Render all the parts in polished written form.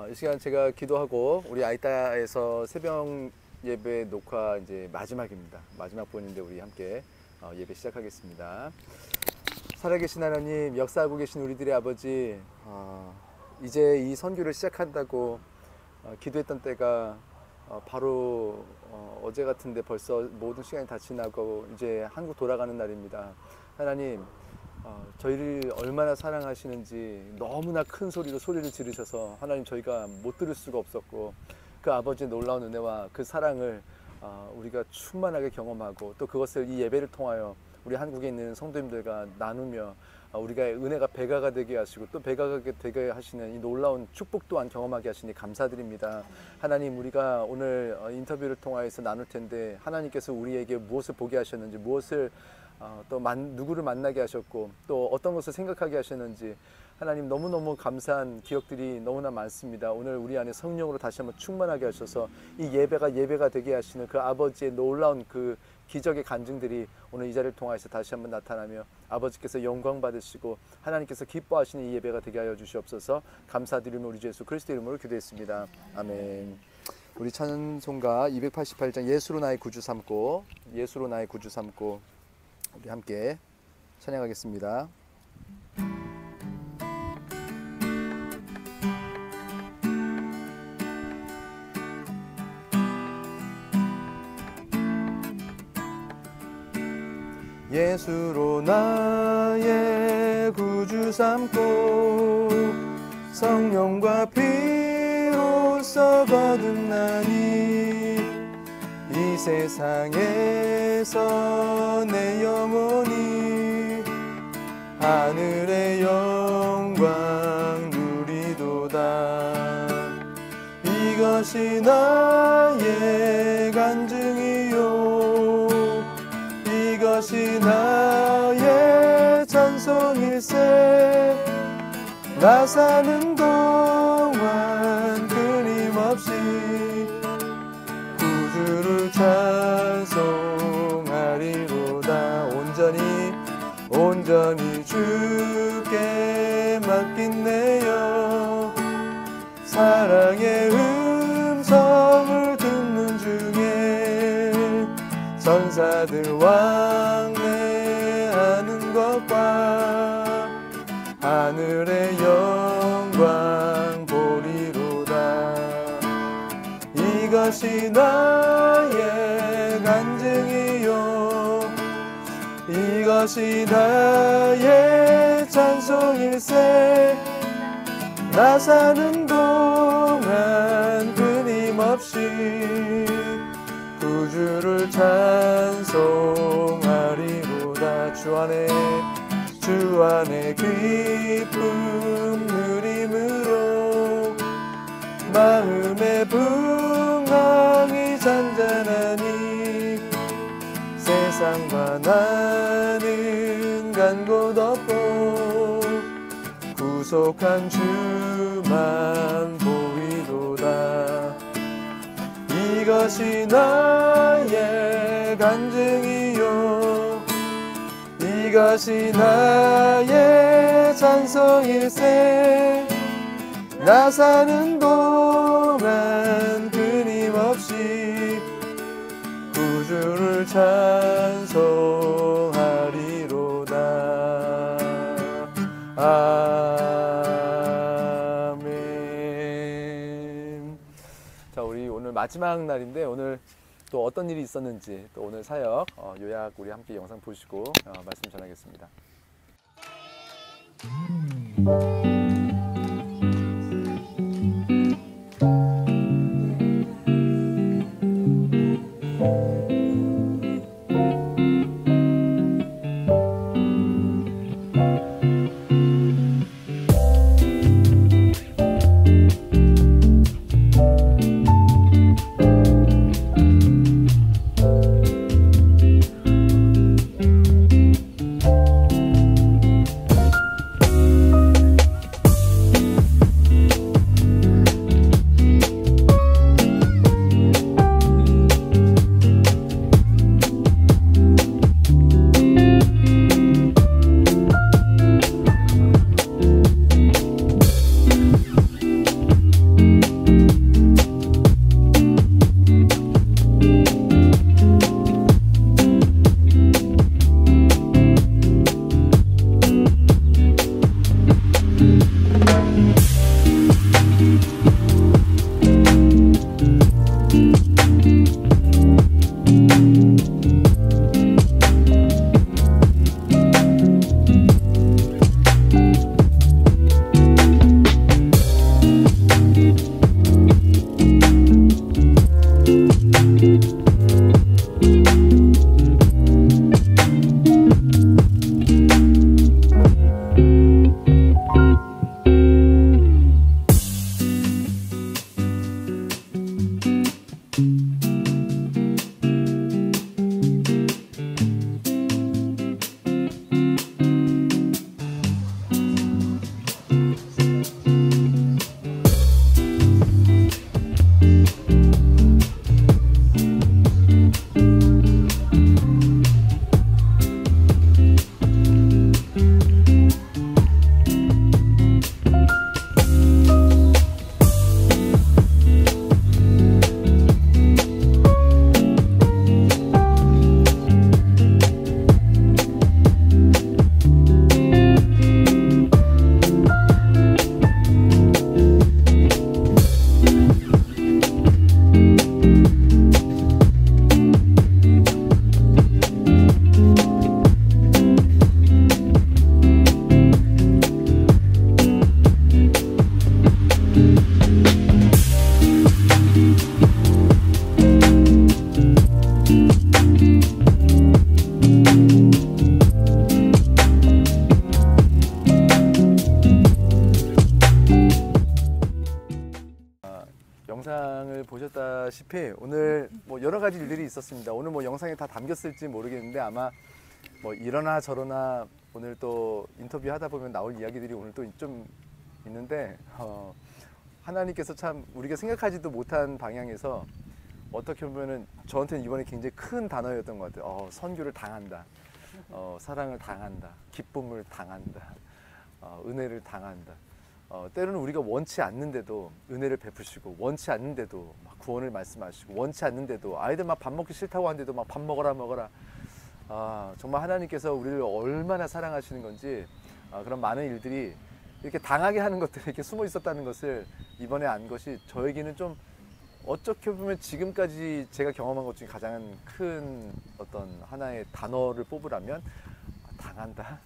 이 시간 제가 기도하고 우리 아이따에서 새벽 예배 녹화 이제 마지막입니다. 마지막 부분인데 우리 함께 예배 시작하겠습니다. 살아계신 하나님, 역사하고 계신 우리들의 아버지, 이제 이 선교를 시작한다고 기도했던 때가 바로 어제 같은데 벌써 모든 시간이 다 지나고 이제 한국 돌아가는 날입니다. 하나님, 저희를 얼마나 사랑하시는지 너무나 큰 소리로 소리를 지르셔서 하나님 저희가 못 들을 수가 없었고, 그 아버지의 놀라운 은혜와 그 사랑을 우리가 충만하게 경험하고 또 그것을 이 예배를 통하여 우리 한국에 있는 성도님들과 나누며 우리가 은혜가 배가가 되게 하시고 또 배가가 되게 하시는 이 놀라운 축복 또한 경험하게 하시니 감사드립니다. 하나님, 우리가 오늘 인터뷰를 통하여서 나눌 텐데 하나님께서 우리에게 무엇을 보게 하셨는지, 무엇을 또 누구를 만나게 하셨고 또 어떤 것을 생각하게 하셨는지 하나님 너무너무 감사한 기억들이 너무나 많습니다. 오늘 우리 안에 성령으로 다시 한번 충만하게 하셔서 이 예배가 되게 하시는 그 아버지의 놀라운 그 기적의 간증들이 오늘 이 자리를 통해서 다시 한번 나타나며 아버지께서 영광 받으시고 하나님께서 기뻐하시는 이 예배가 되게 하여 주시옵소서. 감사드리며 우리 주 예수 그리스도 이름으로 기도했습니다. 아멘. 우리 찬송가 288장 예수로 나의 구주 삼고, 예수로 나의 구주 삼고 우리 함께 찬양하겠습니다. 예수로 나의 구주 삼고 성령과 피로써 거듭나니 이 세상에서 내 영혼이 하늘의 영광 누리도다. 이것이 나의 간증이요, 이것이 나의 찬송일세. 나 사는 동안 끊임없이 구주를 찬송하리로다. 온전히 주께 맡긴 내 영, 사랑의 음성을 듣는 중에 천사들 왕래하는 것과 하늘의 영광 보리로다. 이것이 나의 간증이요, 이것이 나의 찬송일세. 나 사는 동안 끊임없이 구주를 찬송하리로다. 주 안에 기쁨 누림으로 마음의 풍랑이 잔잔하니 세상과 나는 간 곳 없고 구속한 주만 보이도다. 이것이 나의 간증이요, 이것이 나의 찬송일세. 나 사는 동안 끊임없이 구주를 찬송하리로다. 아멘. 자, 우리 오늘 마지막 날인데 오늘 또 어떤 일이 있었는지 또 오늘 사역 요약 우리 함께 영상 보시고 말씀 전하겠습니다. 영상을 보셨다시피 오늘 뭐 여러 가지 일들이 있었습니다. 오늘 뭐 영상에 다 담겼을지 모르겠는데 아마 뭐 이러나 저러나 오늘 또 인터뷰 하다 보면 나올 이야기들이 오늘 또 좀 있는데 하나님께서 참 우리가 생각하지도 못한 방향에서 어떻게 보면은 저한테는 이번에 굉장히 큰 단어였던 것 같아요. 선교를 당한다, 사랑을 당한다, 기쁨을 당한다, 은혜를 당한다. 때로는 우리가 원치 않는데도 은혜를 베푸시고, 원치 않는데도 막 구원을 말씀하시고, 원치 않는데도 아이들 막 밥 먹기 싫다고 하는데도 막 밥 먹어라 먹어라. 정말 하나님께서 우리를 얼마나 사랑하시는 건지, 그런 많은 일들이 이렇게 당하게 하는 것들이 이렇게 숨어 있었다는 것을 이번에 안 것이 저에게는 좀 어떻게 보면 지금까지 제가 경험한 것 중에 가장 큰 어떤 하나의 단어를 뽑으라면 당한다.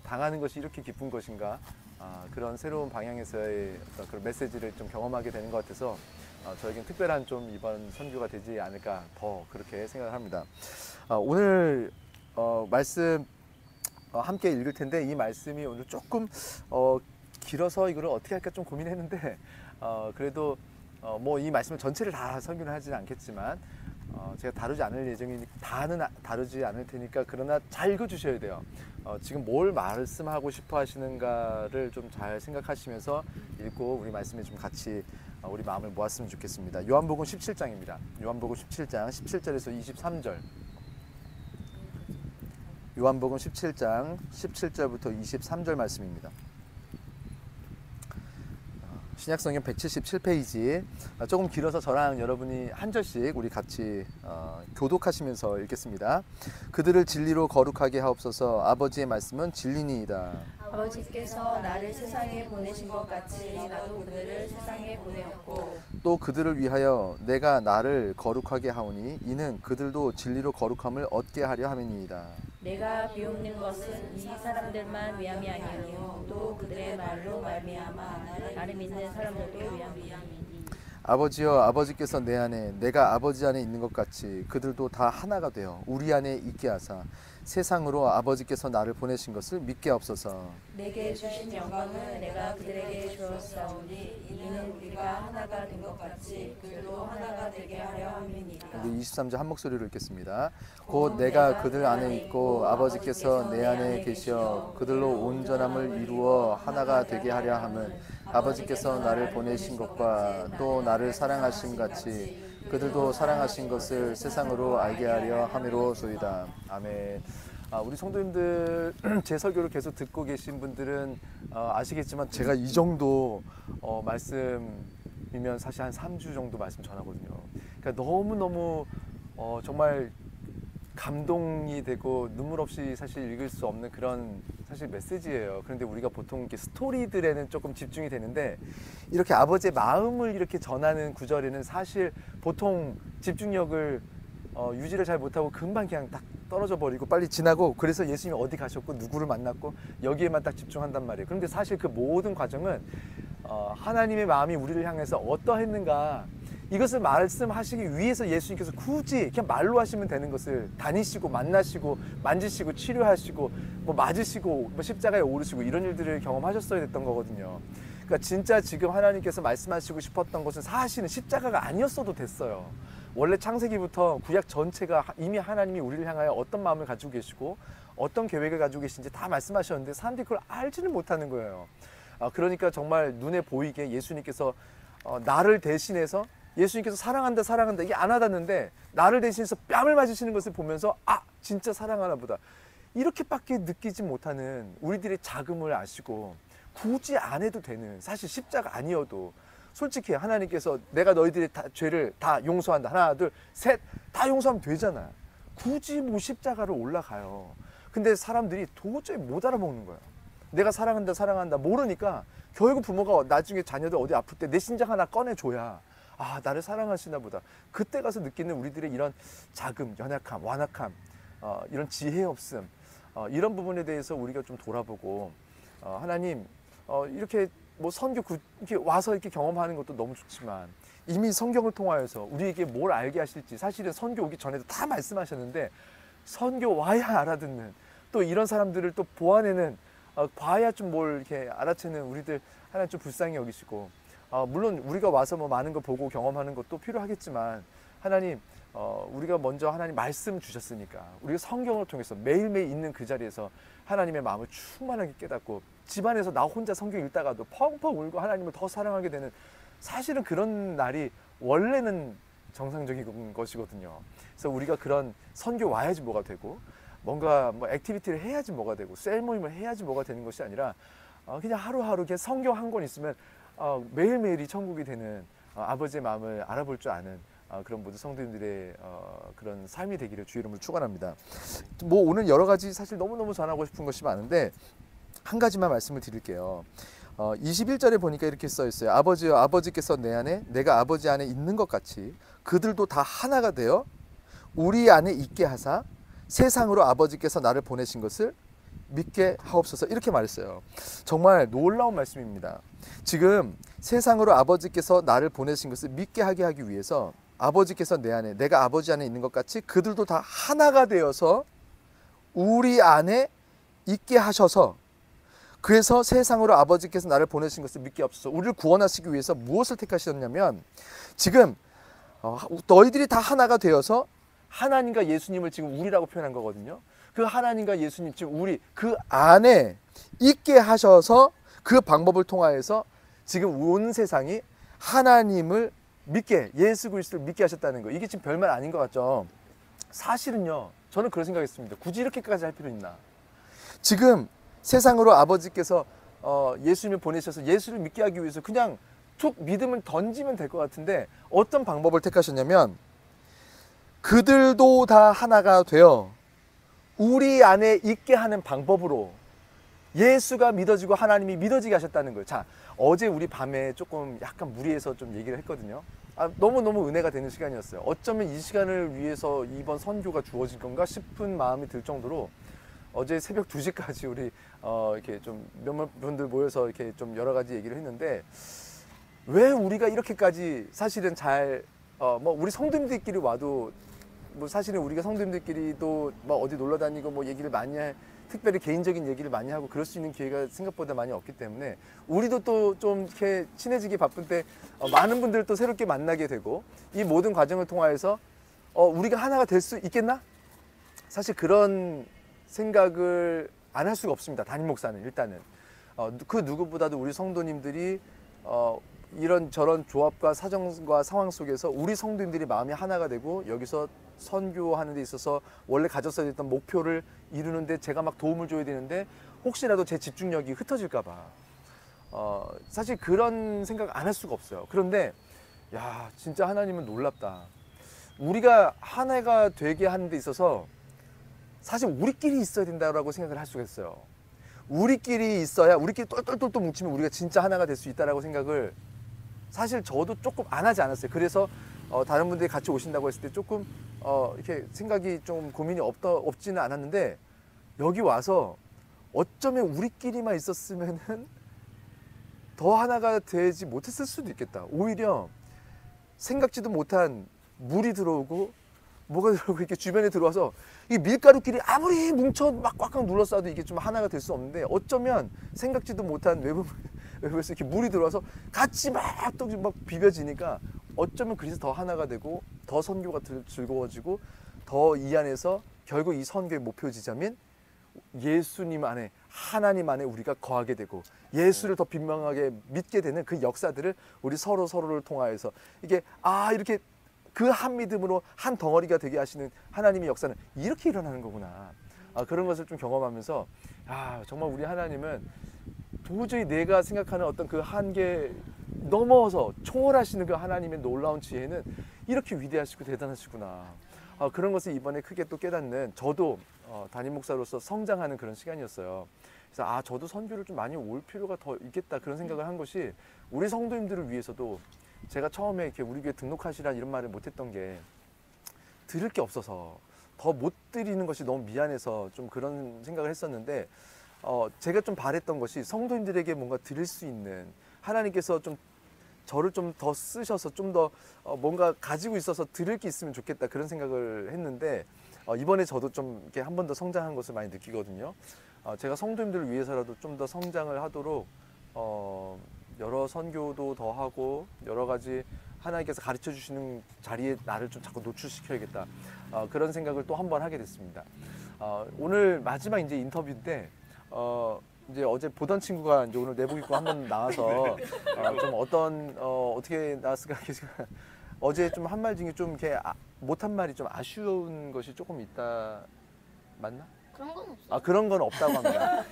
당하는 것이 이렇게 기쁜 것인가. 그런 새로운 방향에서의 어떤 그런 메시지를 좀 경험하게 되는 것 같아서 저에겐 특별한 좀 이번 선교가 되지 않을까 더 그렇게 생각을 합니다. 오늘 말씀 함께 읽을 텐데 이 말씀이 오늘 조금 길어서 이거를 어떻게 할까 좀 고민했는데 그래도 뭐 이 말씀을 전체를 다 설교를 하지는 않겠지만 제가 다루지 않을 예정이니 다는 다루지 않을 테니까 그러나 잘 읽어주셔야 돼요. 지금 뭘 말씀하고 싶어 하시는가를 좀 잘 생각하시면서 읽고 우리 말씀에 좀 같이 우리 마음을 모았으면 좋겠습니다. 요한복음 17장입니다. 요한복음 17장 17절에서 23절. 요한복음 17장 17절부터 23절 말씀입니다. 신약성경 177페이지. 조금 길어서 저랑 여러분이 한 절씩 우리 같이 교독하시면서 읽겠습니다. 그들을 진리로 거룩하게 하옵소서. 아버지의 말씀은 진리니이다. 아버지께서 나를 세상에 보내신 것 같이 나도 그들을 세상에 보내었고 또 그들을 위하여 내가 나를 거룩하게 하오니 이는 그들도 진리로 거룩함을 얻게 하려 함이니이다. 내가 비옵는 것은 이 사람들만 위함이 아니요 또 그들의 말로 말미암아 나를 믿는 사람들도 위함이니. 아버지여, 아버지께서 내 안에 내가 아버지 안에 있는 것 같이 그들도 다 하나가 되어 우리 안에 있게 하사 세상으로 아버지께서 나를 보내신 것을 믿게 하옵소서. 내게 주신 영광을 내가 그들에게 주었사오니 이는 우리가 하나가 된 것 같이 그들도 하나가 되게 하려 함이니라. 23절 한 목소리로 읽겠습니다. 곧 내가 그들 안에 있고 아버지께서 내 안에 계시어 그들로 온전함을 이루어 하나가 되게 하려 함은 아버지께서 나를 보내신 것과 또 나를 사랑하심 같이 그들도 사랑하신 것을 세상으로 알게 하려 함이로소이다. 아멘. 우리 성도님들 제 설교를 계속 듣고 계신 분들은 아시겠지만 제가 이 정도 말씀이면 사실 한 3주 정도 말씀 전하거든요. 그러니까 너무너무 정말 감동이 되고 눈물 없이 사실 읽을 수 없는 그런 사실 메시지예요. 그런데 우리가 보통 이렇게 스토리들에는 조금 집중이 되는데 이렇게 아버지의 마음을 이렇게 전하는 구절에는 사실 보통 집중력을 유지를 잘 못하고 금방 그냥 딱 떨어져 버리고 빨리 지나고 그래서 예수님이 어디 가셨고 누구를 만났고 여기에만 딱 집중한단 말이에요. 그런데 사실 그 모든 과정은 하나님의 마음이 우리를 향해서 어떠했는가, 이것을 말씀하시기 위해서 예수님께서 굳이 그냥 말로 하시면 되는 것을 다니시고 만나시고 만지시고 치료하시고 뭐 맞으시고 뭐 십자가에 오르시고 이런 일들을 경험하셨어야 됐던 거거든요. 그러니까 진짜 지금 하나님께서 말씀하시고 싶었던 것은 사실은 십자가가 아니었어도 됐어요. 원래 창세기부터 구약 전체가 이미 하나님이 우리를 향하여 어떤 마음을 가지고 계시고 어떤 계획을 가지고 계신지 다 말씀하셨는데 사람들이 그걸 알지는 못하는 거예요. 그러니까 정말 눈에 보이게 예수님께서 나를 대신해서, 예수님께서 사랑한다 사랑한다 이게 안 와닿는데 나를 대신해서 뺨을 맞으시는 것을 보면서 진짜 사랑하나 보다, 이렇게밖에 느끼지 못하는 우리들의 자금을 아시고 굳이 안 해도 되는, 사실 십자가 아니어도 솔직히 하나님께서 내가 너희들의 죄를 다 용서한다, 하나 둘 셋 다 용서하면 되잖아. 굳이 뭐 십자가를 올라가요. 근데 사람들이 도저히 못 알아먹는 거야. 내가 사랑한다 사랑한다 모르니까 결국 부모가 나중에 자녀들 어디 아플 때 내 신장 하나 꺼내줘야 나를 사랑하시나 보다. 그때 가서 느끼는 우리들의 이런 자금, 연약함, 완악함, 이런 지혜 없음, 이런 부분에 대해서 우리가 좀 돌아보고, 하나님 이렇게 뭐 선교 이렇게 와서 이렇게 경험하는 것도 너무 좋지만 이미 성경을 통하여서 우리에게 뭘 알게 하실지 사실은 선교 오기 전에도 다 말씀하셨는데, 선교 와야 알아듣는, 또 이런 사람들을 또 보아내는, 봐야 좀 뭘 이렇게 알아채는 우리들 하나님 좀 불쌍히 여기시고, 물론 우리가 와서 뭐 많은 거 보고 경험하는 것도 필요하겠지만 하나님, 우리가 먼저 하나님 말씀 주셨으니까 우리가 성경을 통해서 매일매일 있는 그 자리에서 하나님의 마음을 충만하게 깨닫고 집안에서 나 혼자 성경 읽다가도 펑펑 울고 하나님을 더 사랑하게 되는, 사실은 그런 날이 원래는 정상적인 것이거든요. 그래서 우리가 그런 선교 와야지 뭐가 되고, 뭔가 뭐 액티비티를 해야지 뭐가 되고, 셀 모임을 해야지 뭐가 되는 것이 아니라 그냥 하루하루 그냥 성경 한 권 있으면 매일매일이 천국이 되는, 아버지의 마음을 알아볼 줄 아는 그런 모든 성도님들의 그런 삶이 되기를 주의 이름으로 축원합니다. 뭐 오늘 여러 가지 사실 너무너무 전하고 싶은 것이 많은데 한 가지만 말씀을 드릴게요. 21절에 보니까 이렇게 써 있어요. 아버지여, 아버지께서 내 안에 내가 아버지 안에 있는 것 같이 그들도 다 하나가 되어 우리 안에 있게 하사 세상으로 아버지께서 나를 보내신 것을 믿게 하옵소서, 이렇게 말했어요. 정말 놀라운 말씀입니다. 지금 세상으로 아버지께서 나를 보내신 것을 믿게 하기 위해서 아버지께서 내 안에, 내가 아버지 안에 있는 것 같이 그들도 다 하나가 되어서 우리 안에 있게 하셔서, 그래서 세상으로 아버지께서 나를 보내신 것을 믿게 하옵소서. 우리를 구원하시기 위해서 무엇을 택하셨냐면, 지금 너희들이 다 하나가 되어서 하나님과 예수님을 지금 우리라고 표현한 거거든요. 그 하나님과 예수님, 지금 우리 그 안에 있게 하셔서 그 방법을 통하여서 지금 온 세상이 하나님을 믿게, 예수 그리스도를 믿게 하셨다는 거. 이게 지금 별말 아닌 것 같죠? 사실은요, 저는 그런 생각했습니다. 굳이 이렇게까지 할 필요 있나? 지금 세상으로 아버지께서 예수님을 보내셔서 예수를 믿게 하기 위해서 그냥 툭 믿음을 던지면 될 것 같은데, 어떤 방법을 택하셨냐면 그들도 다 하나가 되어 우리 안에 있게 하는 방법으로 예수가 믿어지고 하나님이 믿어지게 하셨다는 거예요. 자, 어제 우리 밤에 조금 약간 무리해서 좀 얘기를 했거든요. 너무너무 은혜가 되는 시간이었어요. 어쩌면 이 시간을 위해서 이번 선교가 주어진 건가 싶은 마음이 들 정도로 어제 새벽 2시까지 우리 이렇게 좀 몇몇 분들 모여서 이렇게 좀 여러 가지 얘기를 했는데, 왜 우리가 이렇게까지 사실은 뭐 우리 성도님들끼리 와도 뭐 사실은 우리가 성도님들끼리도 뭐 어디 놀러 다니고 뭐 얘기를 많이 특별히 개인적인 얘기를 많이 하고 그럴 수 있는 기회가 생각보다 많이 없기 때문에 우리도 또 좀 이렇게 친해지기 바쁠 때 많은 분들을 또 새롭게 만나게 되고, 이 모든 과정을 통하여서 우리가 하나가 될 수 있겠나? 사실 그런 생각을 안 할 수가 없습니다. 담임 목사는 일단은 그 누구보다도 우리 성도님들이 이런 저런 조합과 사정과 상황 속에서 우리 성도님들이 마음이 하나가 되고 여기서 선교하는 데 있어서 원래 가졌어야 됐던 목표를 이루는데 제가 막 도움을 줘야 되는데 혹시라도 제 집중력이 흩어질까 봐 사실 그런 생각 안 할 수가 없어요. 그런데 야, 진짜 하나님은 놀랍다. 우리가 하나가 되게 하는 데 있어서 사실 우리끼리 있어야 된다고 생각을 할 수가 있어요. 우리끼리 있어야, 우리끼리 똘똘똘똘 뭉치면 우리가 진짜 하나가 될 수 있다고 생각을 사실 저도 조금 안 하지 않았어요. 그래서 다른 분들이 같이 오신다고 했을 때 조금 이렇게 생각이 좀 고민이 없지는 않았는데, 여기 와서 어쩌면 우리끼리만 있었으면은 더 하나가 되지 못했을 수도 있겠다. 오히려 생각지도 못한 물이 들어오고 뭐가 들어오고 이렇게 주변에 들어와서 이 밀가루끼리 아무리 뭉쳐 막 꽉꽉 눌러싸도 이게 좀 하나가 될 수 없는데 어쩌면 생각지도 못한 외부에서 이렇게 물이 들어와서 같이 막 또 막 비벼지니까 어쩌면 그래서 더 하나가 되고 더 선교가 즐거워지고 더 이 안에서 결국 이 선교의 목표 지점인 예수님 안에 하나님 안에 우리가 거하게 되고 예수를 더 분명하게 믿게 되는 그 역사들을 우리 서로를 통하여서 이게 이렇게 그 한 믿음으로 한 덩어리가 되게 하시는 하나님의 역사는 이렇게 일어나는 거구나. 그런 것을 좀 경험하면서 정말 우리 하나님은 도저히 내가 생각하는 어떤 그 한계 넘어서 초월하시는 그 하나님의 놀라운 지혜는 이렇게 위대하시고 대단하시구나. 그런 것을 이번에 크게 또 깨닫는 저도 담임 목사로서 성장하는 그런 시간이었어요. 그래서 저도 선교를 좀 많이 올 필요가 더 있겠다 그런 생각을 한 것이 우리 성도님들을 위해서도 제가 처음에 이렇게 우리 교회 등록하시라 이런 말을 못했던 게 들을 게 없어서 더 못 드리는 것이 너무 미안해서 좀 그런 생각을 했었는데 제가 좀 바랬던 것이 성도님들에게 뭔가 드릴 수 있는 하나님께서 좀 저를 좀 더 쓰셔서 좀 더 뭔가 가지고 있어서 드릴 게 있으면 좋겠다 그런 생각을 했는데 이번에 저도 좀 이렇게 한 번 더 성장한 것을 많이 느끼거든요. 제가 성도님들을 위해서라도 좀 더 성장을 하도록 여러 선교도 더 하고 여러 가지 하나님께서 가르쳐 주시는 자리에 나를 좀 자꾸 노출시켜야겠다 그런 생각을 또 한 번 하게 됐습니다. 오늘 마지막 이제 인터뷰인데 이제 어제 보던 친구가 이제 오늘 내복 입고 한번 나와서 좀 어떻게 나왔을까 어제 좀 한 말 중에 좀 이렇게 못한 말이 좀 아쉬운 것이 조금 있다 맞나? 그런 건 없어요. 그런 건 없다고 합니다.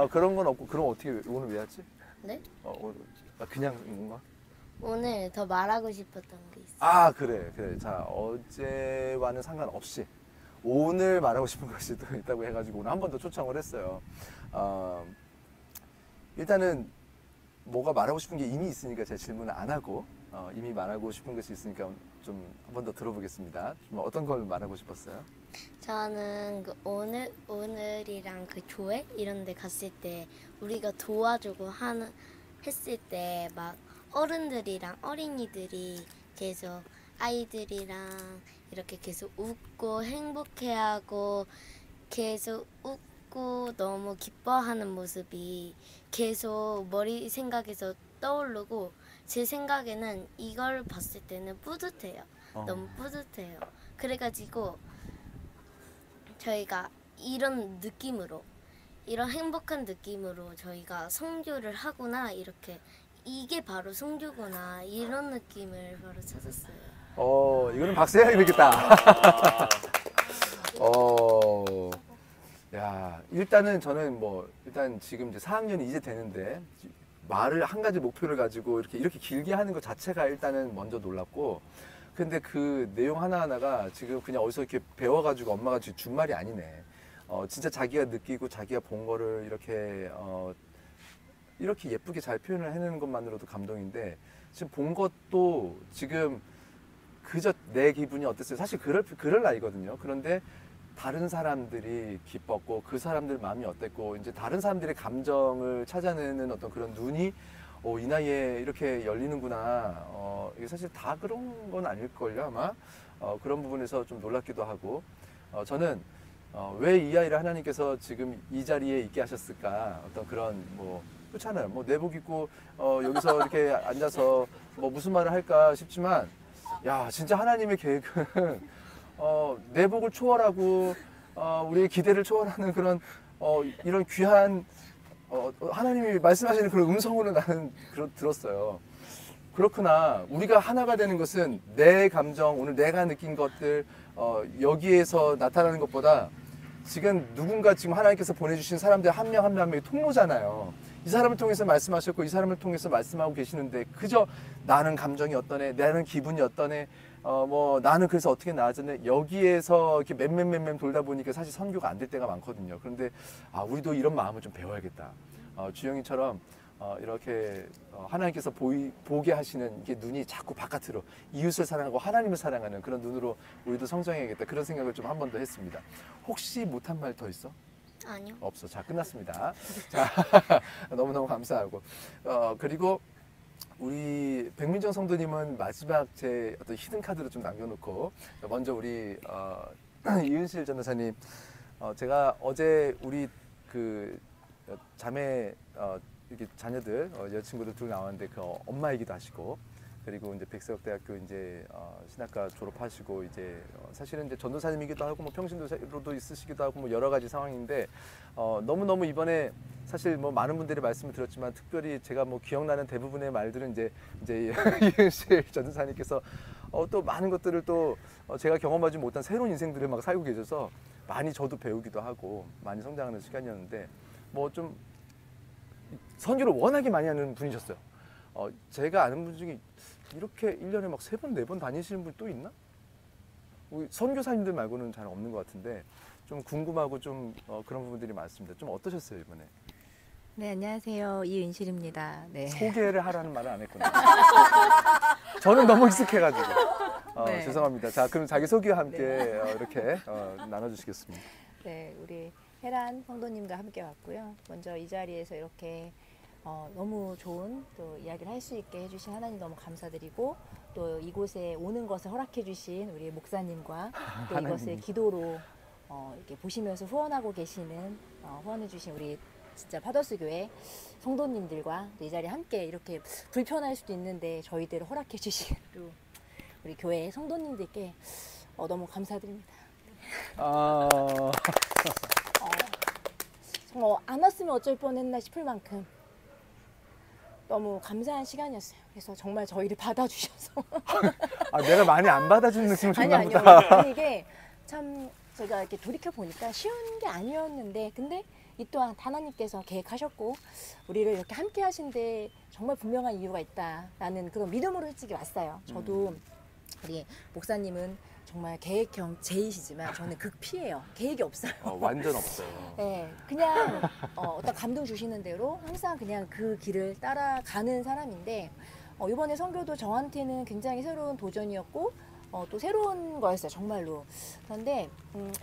그런 건 없고 그럼 어떻게 오늘 왜 왔지? 네? 그냥 뭔가? 오늘 더 말하고 싶었던 게 있어요. 그래. 자, 어제와는 상관없이 오늘 말하고 싶은 것이 또 있다고 해가지고 오늘 한 번 더 초청을 했어요. 일단은 뭐가 말하고 싶은 게 이미 있으니까 제가 질문을 안 하고 이미 말하고 싶은 것이 있으니까 좀 한 번 더 들어보겠습니다. 어떤 걸 말하고 싶었어요? 저는 오늘이랑 그 교회 이런 데 갔을 때 우리가 도와주고 했을 때 막 어른들이랑 어린이들이 계속 아이들이랑 이렇게 계속 웃고 행복해하고 계속 웃고 너무 기뻐하는 모습이 계속 머리 생각에서 떠오르고 제 생각에는 이걸 봤을 때는 뿌듯해요. 너무 뿌듯해요. 그래가지고 저희가 이런 느낌으로 이런 행복한 느낌으로 저희가 성교를 하구나 이렇게 이게 바로 성교구나 이런 느낌을 바로 찾았어요. 이거는 박수 해야 되겠다. 야, 일단은 저는 일단 지금 이제 4학년이 이제 되는데 말을 한 가지 목표를 가지고 이렇게 길게 하는 것 자체가 일단은 먼저 놀랍고 근데 그 내용 하나하나가 지금 그냥 어디서 이렇게 배워가지고 엄마가 준 말이 아니네. 진짜 자기가 느끼고 자기가 본 거를 이렇게 예쁘게 잘 표현을 해내는 것만으로도 감동인데 지금 본 것도 지금 그저 내 기분이 어땠어요? 사실 그럴 나이거든요. 그런데 다른 사람들이 기뻤고 그 사람들 마음이 어땠고 이제 다른 사람들의 감정을 찾아내는 어떤 그런 눈이 이 나이에 이렇게 열리는구나. 이게 사실 다 그런 건 아닐걸요 아마. 그런 부분에서 좀 놀랍기도 하고 저는 왜 이 아이를 하나님께서 지금 이 자리에 있게 하셨을까 어떤 그런 그렇잖아요. 내복 입고 여기서 이렇게 앉아서 무슨 말을 할까 싶지만 야 진짜 하나님의 계획은 내복을 초월하고 우리의 기대를 초월하는 그런 이런 귀한 하나님이 말씀하시는 그런 음성으로 나는 들었어요. 그렇구나. 우리가 하나가 되는 것은 내 감정, 오늘 내가 느낀 것들 여기에서 나타나는 것보다 지금 누군가 지금 하나님께서 보내주신 사람들 한 명 한 명이 통로잖아요. 이 사람을 통해서 말씀하셨고 이 사람을 통해서 말씀하고 계시는데 그저 나는 감정이 어떠네, 나는 기분이 어떠네, 나는 그래서 어떻게 나아졌네 여기에서 이렇게 맴맴 돌다 보니까 사실 선교가 안 될 때가 많거든요. 그런데 우리도 이런 마음을 좀 배워야겠다. 주영이처럼 이렇게 하나님께서 보게 하시는 이게 눈이 자꾸 바깥으로 이웃을 사랑하고 하나님을 사랑하는 그런 눈으로 우리도 성장해야겠다. 그런 생각을 좀 한 번 더 했습니다. 혹시 못한 말 더 있어? 아니요. 없어. 자, 끝났습니다. 자, 너무너무 감사하고. 그리고 우리 백민정 성도님은 마지막 제 어떤 히든 카드를 좀 남겨놓고, 먼저 우리 이은실 전도사님, 제가 어제 우리 그 자매 이렇게 자녀들 여자친구들 둘 나왔는데 그 엄마이기도 하시고, 그리고 이제 백석대학교 이제 신학과 졸업하시고 이제 사실은 이제 전도사님이기도 하고 뭐 평신도로도 있으시기도 하고 뭐 여러 가지 상황인데 너무너무 이번에 사실 뭐 많은 분들이 말씀을 드렸지만 특별히 제가 뭐 기억나는 대부분의 말들은 이제 이은실 전도사님께서 또 많은 것들을 또 제가 경험하지 못한 새로운 인생들을 막 살고 계셔서 많이 저도 배우기도 하고 많이 성장하는 시간이었는데 뭐 좀 선교를 워낙에 많이 하는 분이셨어요. 제가 아는 분 중에 이렇게 1년에 막 3번, 4번 다니시는 분 또 있나? 우리 선교사님들 말고는 잘 없는 것 같은데 좀 궁금하고 좀 그런 부분들이 많습니다. 좀 어떠셨어요, 이번에? 네, 안녕하세요. 이은실입니다. 네. 소개를 하라는 말을 안 했구나. 저는 너무 익숙해가지고. 네. 죄송합니다. 자, 그럼 자기 소개와 함께 이렇게 나눠주시겠습니다. 네, 우리 혜란 성도님과 함께 왔고요. 먼저 이 자리에서 이렇게 너무 좋은 또 이야기를 할 수 있게 해주신 하나님 너무 감사드리고 또 이곳에 오는 것을 허락해 주신 우리 목사님과 또 이것을 기도로 이렇게 보시면서 후원하고 계시는 후원해 주신 우리 진짜 파더스 교회 성도님들과 이 자리에 함께 이렇게 불편할 수도 있는데 저희들을 허락해 주신 또 우리 교회 성도님들께 너무 감사드립니다. 정말 안 왔으면 어쩔 뻔했나 싶을 만큼 너무 감사한 시간이었어요. 그래서 정말 저희를 받아주셔서 내가 많이 안 받아주는 느낌을 줬나 아니요. 보다. 아니, 이게 참 제가 이렇게 돌이켜 보니까 쉬운 게 아니었는데 근데 이 또한 하나님께서 계획하셨고 우리를 이렇게 함께 하신데 정말 분명한 이유가 있다라는 그런 믿음으로 솔직히 왔어요. 저도 우리 목사님은 정말 계획형 제이시지만 저는 극피예요. 계획이 없어요. 완전 없어요. 네, 그냥 어떤 감동 주시는 대로 항상 그냥 그 길을 따라가는 사람인데 이번에 선교도 저한테는 굉장히 새로운 도전이었고 또 새로운 거였어요. 정말로. 그런데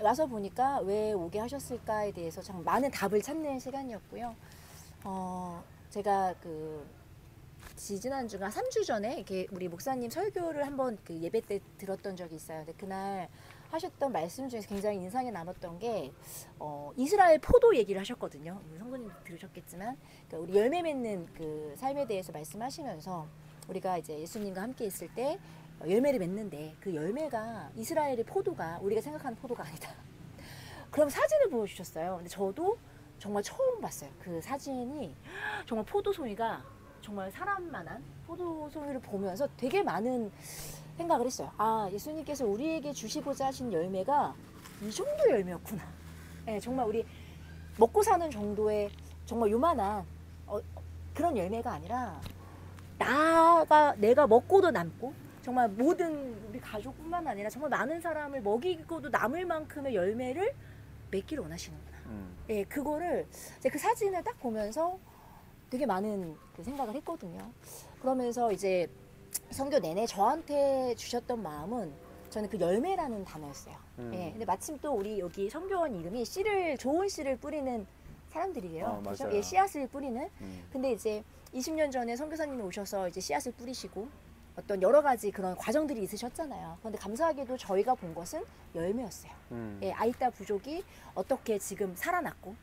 와서 보니까 왜 오게 하셨을까에 대해서 참 많은 답을 찾는 시간이었고요. 제가 지지난주가 3주 전에 이렇게 우리 목사님 설교를 한번 그 예배 때 들었던 적이 있어요. 근데 그날 하셨던 말씀 중에서 굉장히 인상에 남았던 게 이스라엘 포도 얘기를 하셨거든요. 성도님 들으셨겠지만 그러니까 우리 열매 맺는 그 삶에 대해서 말씀하시면서 우리가 이제 예수님과 함께 있을 때 열매를 맺는데 그 열매가 이스라엘의 포도가 우리가 생각하는 포도가 아니다. 그럼 사진을 보여주셨어요. 근데 저도 정말 처음 봤어요. 그 사진이 정말 포도송이가 정말 사람만한 포도송이를 보면서 되게 많은 생각을 했어요. 예수님께서 우리에게 주시고자 하신 열매가 이 정도 열매였구나. 네, 정말 우리 먹고 사는 정도의 정말 요만한 그런 열매가 아니라 내가 먹고도 남고 정말 모든 우리 가족뿐만 아니라 정말 많은 사람을 먹이고도 남을 만큼의 열매를 맺기를 원하시는구나. 네, 그거를 그 사진을 딱 보면서 되게 많은 그 생각을 했거든요. 그러면서 이제 선교 내내 저한테 주셨던 마음은 저는 그 열매라는 단어였어요. 예, 근데 마침 또 우리 여기 선교원 이름이 좋은 씨를 뿌리는 사람들이에요. 그렇죠? 예, 씨앗을 뿌리는. 근데 이제 20년 전에 선교사님이 오셔서 이제 씨앗을 뿌리시고 어떤 여러 가지 그런 과정들이 있으셨잖아요. 그런데 감사하게도 저희가 본 것은 열매였어요. 예, 아이따 부족이 어떻게 지금 살아났고,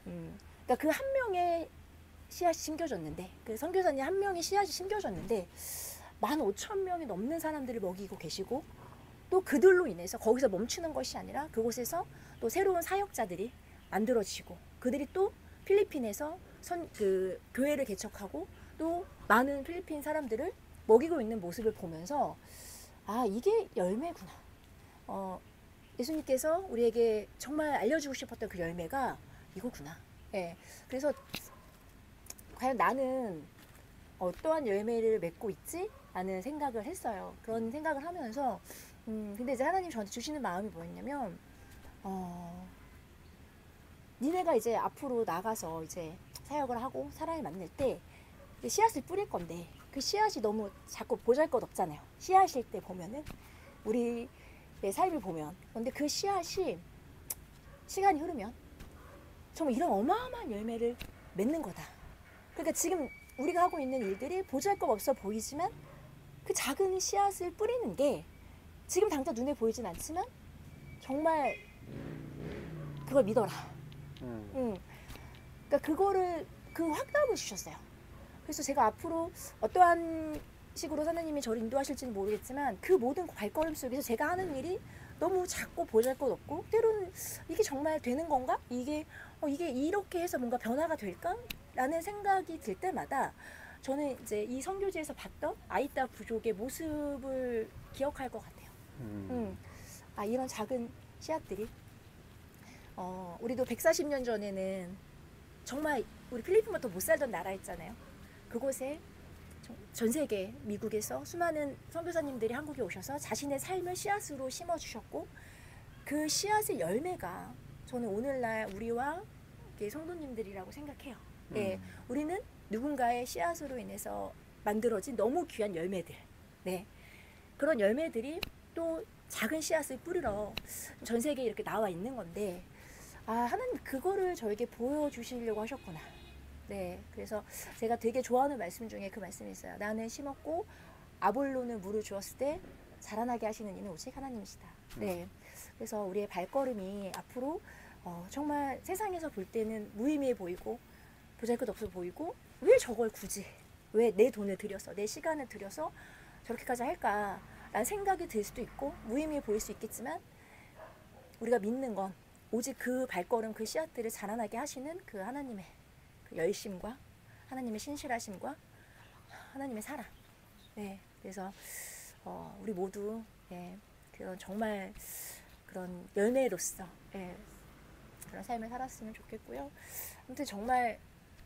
그러니까 그 한 명의 씨앗이 심겨졌는데, 그 선교사님 한 명의 씨앗이 심겨졌는데 15,000명이 넘는 사람들을 먹이고 계시고, 또 그들로 인해서 거기서 멈추는 것이 아니라 그곳에서 또 새로운 사역자들이 만들어지고, 그들이 또 필리핀에서 그 교회를 개척하고 또 많은 필리핀 사람들을 먹이고 있는 모습을 보면서 이게 열매구나. 예수님께서 우리에게 정말 알려주고 싶었던 그 열매가 이거구나. 예. 그래서 과연 나는 어떠한 열매를 맺고 있지? 라는 생각을 했어요. 그런 생각을 하면서 근데 이제 하나님 저한테 주시는 마음이 뭐였냐면 니네가 이제 앞으로 나가서 이제 사역을 하고 사람을 만날 때 씨앗을 뿌릴 건데 그 씨앗이 너무 자꾸 보잘것없잖아요. 씨앗일 때 보면은 우리의 삶을 보면 근데 그 씨앗이 시간이 흐르면 정말 이런 어마어마한 열매를 맺는 거다. 그러니까 지금 우리가 하고 있는 일들이 보잘것없어 보이지만 그 작은 씨앗을 뿌리는 게 지금 당장 눈에 보이진 않지만 정말 그걸 믿어라. 그러니까 그거를 그 확답을 주셨어요. 그래서 제가 앞으로 어떠한 식으로 하나님이 저를 인도하실지는 모르겠지만 그 모든 발걸음 속에서 제가 하는 일이 너무 작고 보잘것없고 때로는 이게 정말 되는 건가? 이게 이렇게 해서 뭔가 변화가 될까? 라는 생각이 들 때마다 저는 이제 이 선교지에서 봤던 아이따 부족의 모습을 기억할 것 같아요. 아, 이런 작은 씨앗들이 우리도 140년 전에는 정말 우리 필리핀부터 못 살던 나라였잖아요. 그곳에 전 세계 미국에서 수많은 선교사님들이 한국에 오셔서 자신의 삶을 씨앗으로 심어주셨고 그 씨앗의 열매가 저는 오늘날 우리와 성도님들이라고 생각해요. 예, 우리는 누군가의 씨앗으로 인해서 만들어진 너무 귀한 열매들, 네, 그런 열매들이 또 작은 씨앗을 뿌리러 전 세계에 이렇게 나와 있는 건데, 아, 하나님 그거를 저에게 보여주시려고 하셨구나. 네, 그래서 제가 되게 좋아하는 말씀 중에 그 말씀이 있어요. 나는 심었고 아볼로는 물을 주었을 때 자라나게 하시는 이는 오직 하나님이시다. 네, 그래서 우리의 발걸음이 앞으로 정말 세상에서 볼 때는 무의미해 보이고 보잘것없어 보이고 왜 저걸 굳이 왜 내 돈을 들여서 내 시간을 들여서 저렇게까지 할까라는 생각이 들 수도 있고 무의미해 보일 수 있겠지만 우리가 믿는 건 오직 그 발걸음 그 씨앗들을 자라나게 하시는 그 하나님의 그 열심과 하나님의 신실하심과 하나님의 사랑. 네, 그래서 우리 모두 그런 정말 그런 열매로서 그런 삶을 살았으면 좋겠고요. 아무튼 정말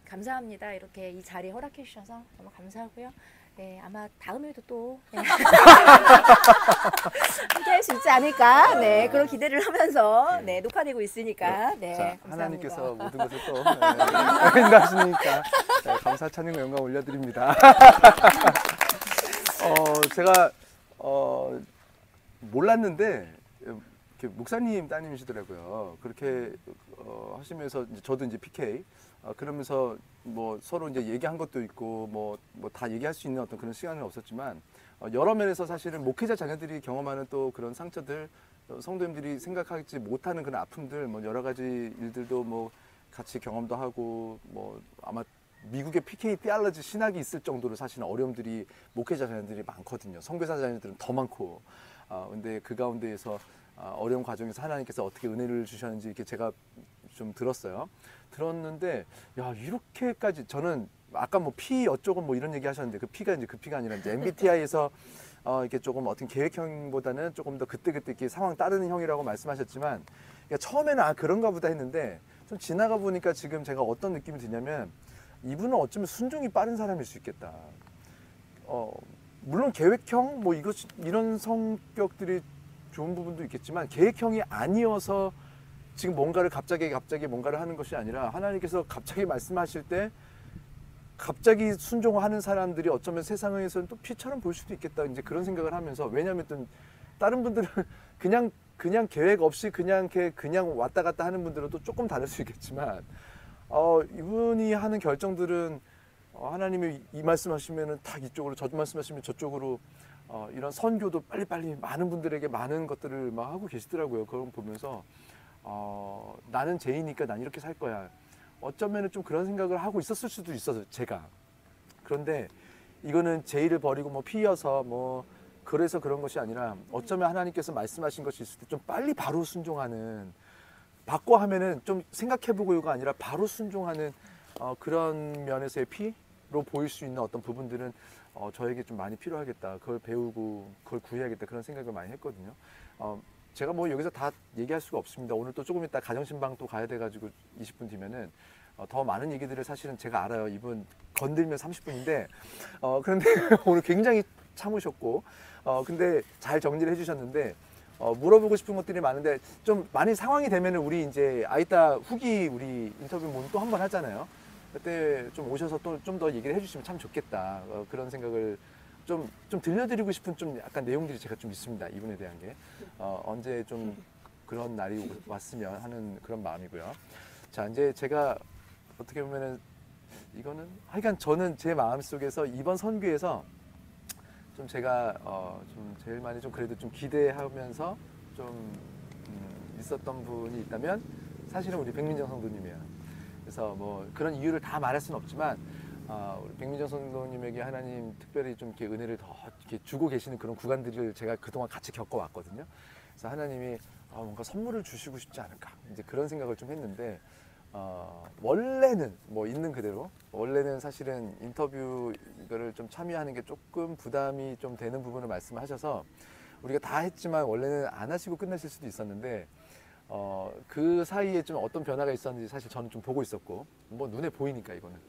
감사합니다. 이렇게 이 자리에 허락해 주셔서 너무 감사하고요. 네, 아마 다음에도 또 함께 할 수 있지 않을까. 네, 그런 기대를 하면서 녹화되고 있으니까. 네, 자, 감사합니다. 하나님께서 모든 것을 또 인도하시니까 감사 찬양과 영광 올려드립니다. 제가 몰랐는데 이렇게 목사님 따님이시더라고요. 그렇게 하시면서 이제 저도 이제 PK 그러면서 뭐 서로 이제 얘기한 것도 있고 뭐 다 얘기할 수 있는 어떤 그런 시간은 없었지만 여러 면에서 사실은 목회자 자녀들이 경험하는 또 그런 상처들, 성도님들이 생각하지 못하는 그런 아픔들, 뭐 여러 가지 일들도 뭐 같이 경험도 하고 뭐 아마 미국의 PK 띠알러지 신학이 있을 정도로 사실은 어려움들이 목회자 자녀들이 많거든요. 선교사 자녀들은 더 많고. 근데 그 가운데에서 어려운 과정에서 하나님께서 어떻게 은혜를 주셨는지 이렇게 제가 좀 들었는데, 야, 이렇게까지 저는 아까 뭐 피 어쩌고 뭐 이런 얘기 하셨는데 그 피가 이제 그 피가 아니라 이제 MBTI에서 이렇게 조금 어떤 계획형보다는 조금 더 그때그때 이렇게 상황 따르는 형이라고 말씀하셨지만, 그러니까 처음에는 그런가 보다 했는데 좀 지나가 보니까 지금 제가 어떤 느낌이 드냐면 이분은 어쩌면 순종이 빠른 사람일 수 있겠다. 물론 계획형 뭐 이런 성격들이 좋은 부분도 있겠지만 계획형이 아니어서 지금 뭔가를 갑자기 뭔가를 하는 것이 아니라 하나님께서 갑자기 말씀하실 때 갑자기 순종하는 사람들이 어쩌면 세상에서는 또 피처럼 볼 수도 있겠다. 이제 그런 생각을 하면서, 왜냐하면 또 다른 분들은 그냥 계획 없이 그냥 왔다 갔다 하는 분들은 또 조금 다를 수 있겠지만 이분이 하는 결정들은 하나님이 이 말씀하시면은 딱 이쪽으로, 저 말씀하시면 저쪽으로 이런 선교도 빨리빨리 많은 분들에게 많은 것들을 막 하고 계시더라고요. 그걸 보면서 나는 죄이니까 난 이렇게 살 거야. 어쩌면은 좀 그런 생각을 하고 있었을 수도 있어서 제가. 그런데 이거는 죄를 버리고 뭐 피어서 뭐 그래서 그런 것이 아니라 어쩌면 하나님께서 말씀하신 것이 있을 때 좀 빨리 바로 순종하는, 바꿔 하면은 좀 생각해보고가 아니라 바로 순종하는 그런 면에서의 피로 보일 수 있는 어떤 부분들은 저에게 좀 많이 필요하겠다. 그걸 배우고 그걸 구해야겠다. 그런 생각을 많이 했거든요. 제가 뭐 여기서 다 얘기할 수가 없습니다. 오늘 또 조금 이따 가정신방 또 가야 돼가지고 20분 뒤면은 더 많은 얘기들을 사실은 제가 알아요. 이분 건들면 30분인데 그런데 오늘 굉장히 참으셨고 근데 잘 정리를 해주셨는데 물어보고 싶은 것들이 많은데 좀 많이 상황이 되면은 우리 이제 아이따 후기 우리 인터뷰 모임 또 한 번 하잖아요. 그때 좀 오셔서 또 좀 더 얘기를 해주시면 참 좋겠다. 그런 생각을 좀 들려드리고 싶은 좀 약간 내용들이 제가 좀 있습니다. 이분에 대한 게 언제 좀 그런 날이 왔으면 하는 그런 마음이고요. 자, 이제 제가 어떻게 보면은 이거는 하여간 저는 제 마음속에서 이번 선교에서 좀 제가 좀 제일 많이 좀 그래도 좀 기대하면서 좀 있었던 분이 있다면 사실은 우리 백민정 성도님이에요. 그래서 뭐 그런 이유를 다 말할 수는 없지만 우리 백민정 성도님에게 하나님 특별히 좀 이렇게 은혜를 더 이렇게 주고 계시는 그런 구간들을 제가 그동안 같이 겪어왔거든요. 그래서 하나님이 뭔가 선물을 주시고 싶지 않을까 이제 그런 생각을 좀 했는데 원래는 뭐 있는 그대로 원래는 사실은 인터뷰 이거를 좀 참여하는 게 조금 부담이 좀 되는 부분을 말씀하셔서 우리가 다 했지만 원래는 안 하시고 끝내실 수도 있었는데 그 사이에 좀 어떤 변화가 있었는지 사실 저는 좀 보고 있었고 뭐 눈에 보이니까 이거는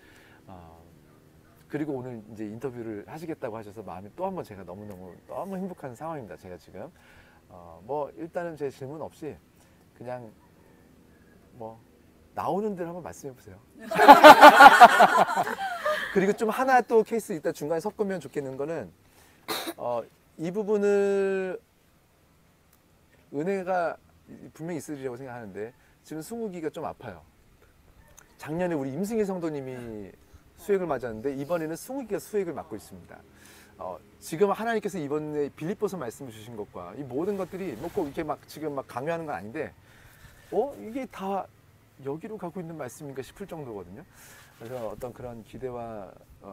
그리고 오늘 이제 인터뷰를 하시겠다고 하셔서 마음이 또 한 번 제가 너무 행복한 상황입니다. 제가 지금 뭐 일단은 제 질문 없이 그냥 뭐 나오는 대로 한번 말씀해 보세요. 그리고 좀 하나 또 케이스 이따 중간에 섞으면 좋겠는 거는 이 부분을 은혜가 분명히 있으리라고 생각하는데 지금 승욱이가 좀 아파요. 작년에 우리 임승희 성도님이 수액을 맞았는데 이번에는 승욱이가 수액을 맞고 있습니다. 지금 하나님께서 이번에 빌립보서 말씀을 주신 것과 이 모든 것들이 뭐 꼭 이렇게 막 지금 막 강요하는 건 아닌데 이게 다 여기로 가고 있는 말씀인가 싶을 정도거든요. 그래서 어떤 그런 기대와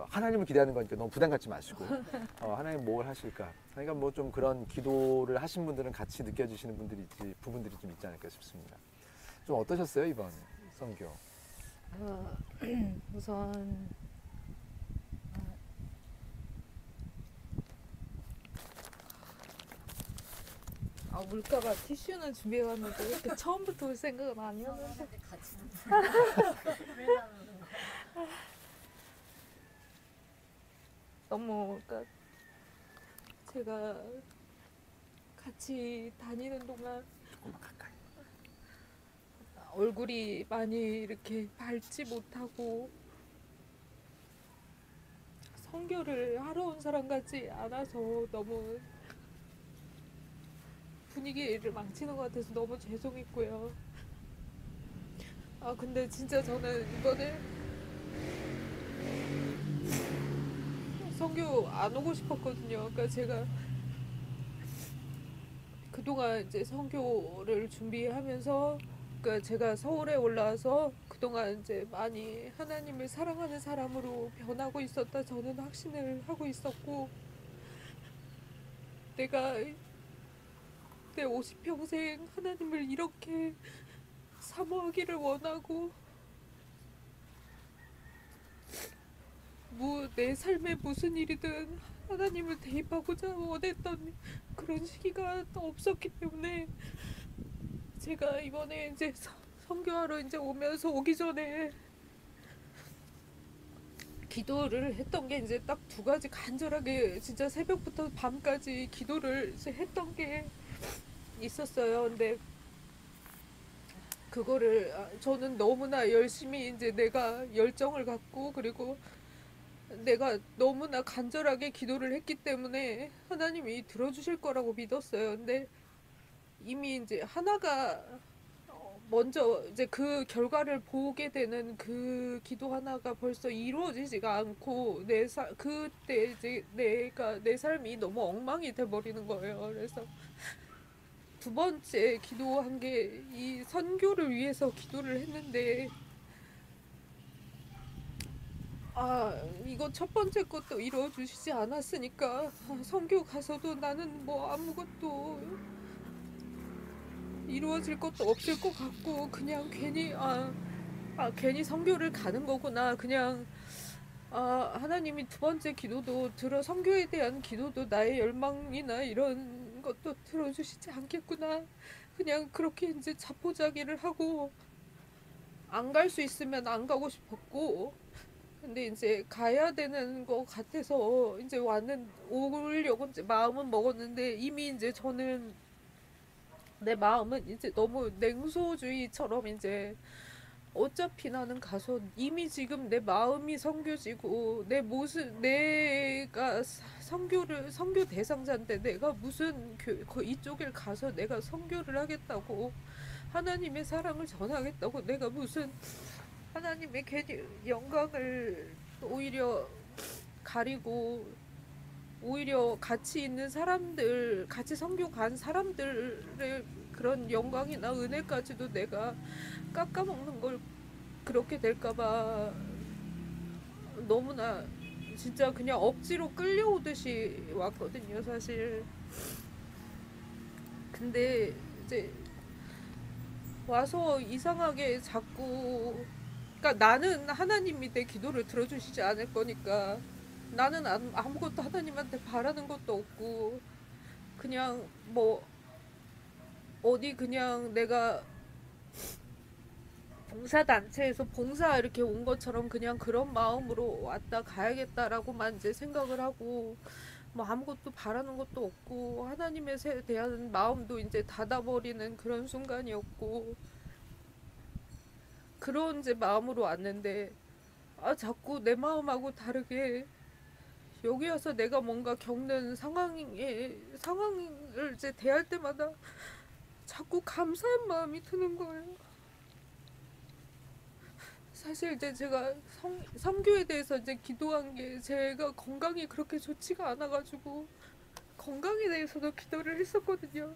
하나님을 기대하는 거니까 너무 부담 갖지 마시고 하나님 뭘 하실까. 그러니까 뭐 좀 그런 기도를 하신 분들은 같이 느껴지시는 부분들이 좀 있지 않을까 싶습니다. 좀 어떠셨어요 이번 선교? 우선 울까봐 티슈는 준비해왔는데 이렇게 처음부터 올 생각은 아니었는데 너무 그러니까 제가 같이 다니는 동안 얼굴이 많이 이렇게 밝지 못하고 선교를 하러 온 사람 같지 않아서 너무 분위기를 망치는 것 같아서 너무 죄송했고요. 근데 진짜 저는 이번에 선교 안 오고 싶었거든요. 그러니까 제가 그동안 이제 선교를 준비하면서 그러니까 제가 서울에 올라와서 그동안 이제 많이 하나님을 사랑하는 사람으로 변하고 있었다 저는 확신을 하고 있었고 내가 내 50평생 하나님을 이렇게 사모하기를 원하고 내 삶에 무슨 일이든 하나님을 대입하고자 원했던 그런 시기가 없었기 때문에 제가 이번에 이제 선교하러 이제 오기 전에 기도를 했던 게 이제 딱 두 가지 간절하게 진짜 새벽부터 밤까지 기도를 이제 했던 게 있었어요. 근데 그거를 저는 너무나 열심히 이제 내가 열정을 갖고 그리고 내가 너무나 간절하게 기도를 했기 때문에 하나님이 들어주실 거라고 믿었어요. 근데 이미 이제 하나가 먼저 이제 그 결과를 보게 되는 그 기도 하나가 벌써 이루어지지가 않고 그때 이제 내 삶이 너무 엉망이 돼버리는 거예요. 그래서 두 번째 기도한 게 이 선교를 위해서 기도를 했는데 이거 첫 번째 것도 이루어 주시지 않았으니까 선교 가서도 나는 뭐 아무것도 이루어질 것도 없을 것 같고 그냥 괜히 선교를 가는 거구나. 그냥 하나님이 두 번째 기도도 선교에 대한 기도도 나의 열망이나 이런 것도 들어주시지 않겠구나. 그냥 그렇게 이제 자포자기를 하고 안 갈 수 있으면 안 가고 싶었고 근데 이제 가야 되는 것 같아서 이제 오려고 이제 마음은 먹었는데 이미 이제 저는 내 마음은 이제 너무 냉소주의처럼 이제 어차피 나는 가서 이미 지금 내 마음이 선교지고 내가 선교 대상자인데 내가 무슨 이쪽을 가서 내가 선교를 하겠다고 하나님의 사랑을 전하겠다고 내가 무슨 하나님의 괜히 영광을 오히려 가리고 오히려 같이 있는 사람들, 같이 선교 간 사람들의 그런 영광이나 은혜까지도 내가 깎아먹는 걸 그렇게 될까봐 너무나 진짜 그냥 억지로 끌려오듯이 왔거든요, 사실. 근데 이제 와서 이상하게 자꾸, 그러니까 나는 하나님이 내 기도를 들어주시지 않을 거니까 나는 아무것도 하나님한테 바라는 것도 없고 그냥 뭐 어디 그냥 내가 봉사단체에서 봉사 이렇게 온 것처럼 그냥 그런 마음으로 왔다 가야겠다라고만 이제 생각을 하고 뭐 아무것도 바라는 것도 없고 하나님에 대한 마음도 이제 닫아버리는 그런 순간이었고 그런 이제 마음으로 왔는데 자꾸 내 마음하고 다르게 여기 와서 내가 뭔가 겪는 상황을 이제 대할 때마다 자꾸 감사한 마음이 드는 거예요. 사실 이제 제가 선교에 대해서 이제 기도한 게 제가 건강이 그렇게 좋지가 않아가지고 건강에 대해서도 기도를 했었거든요.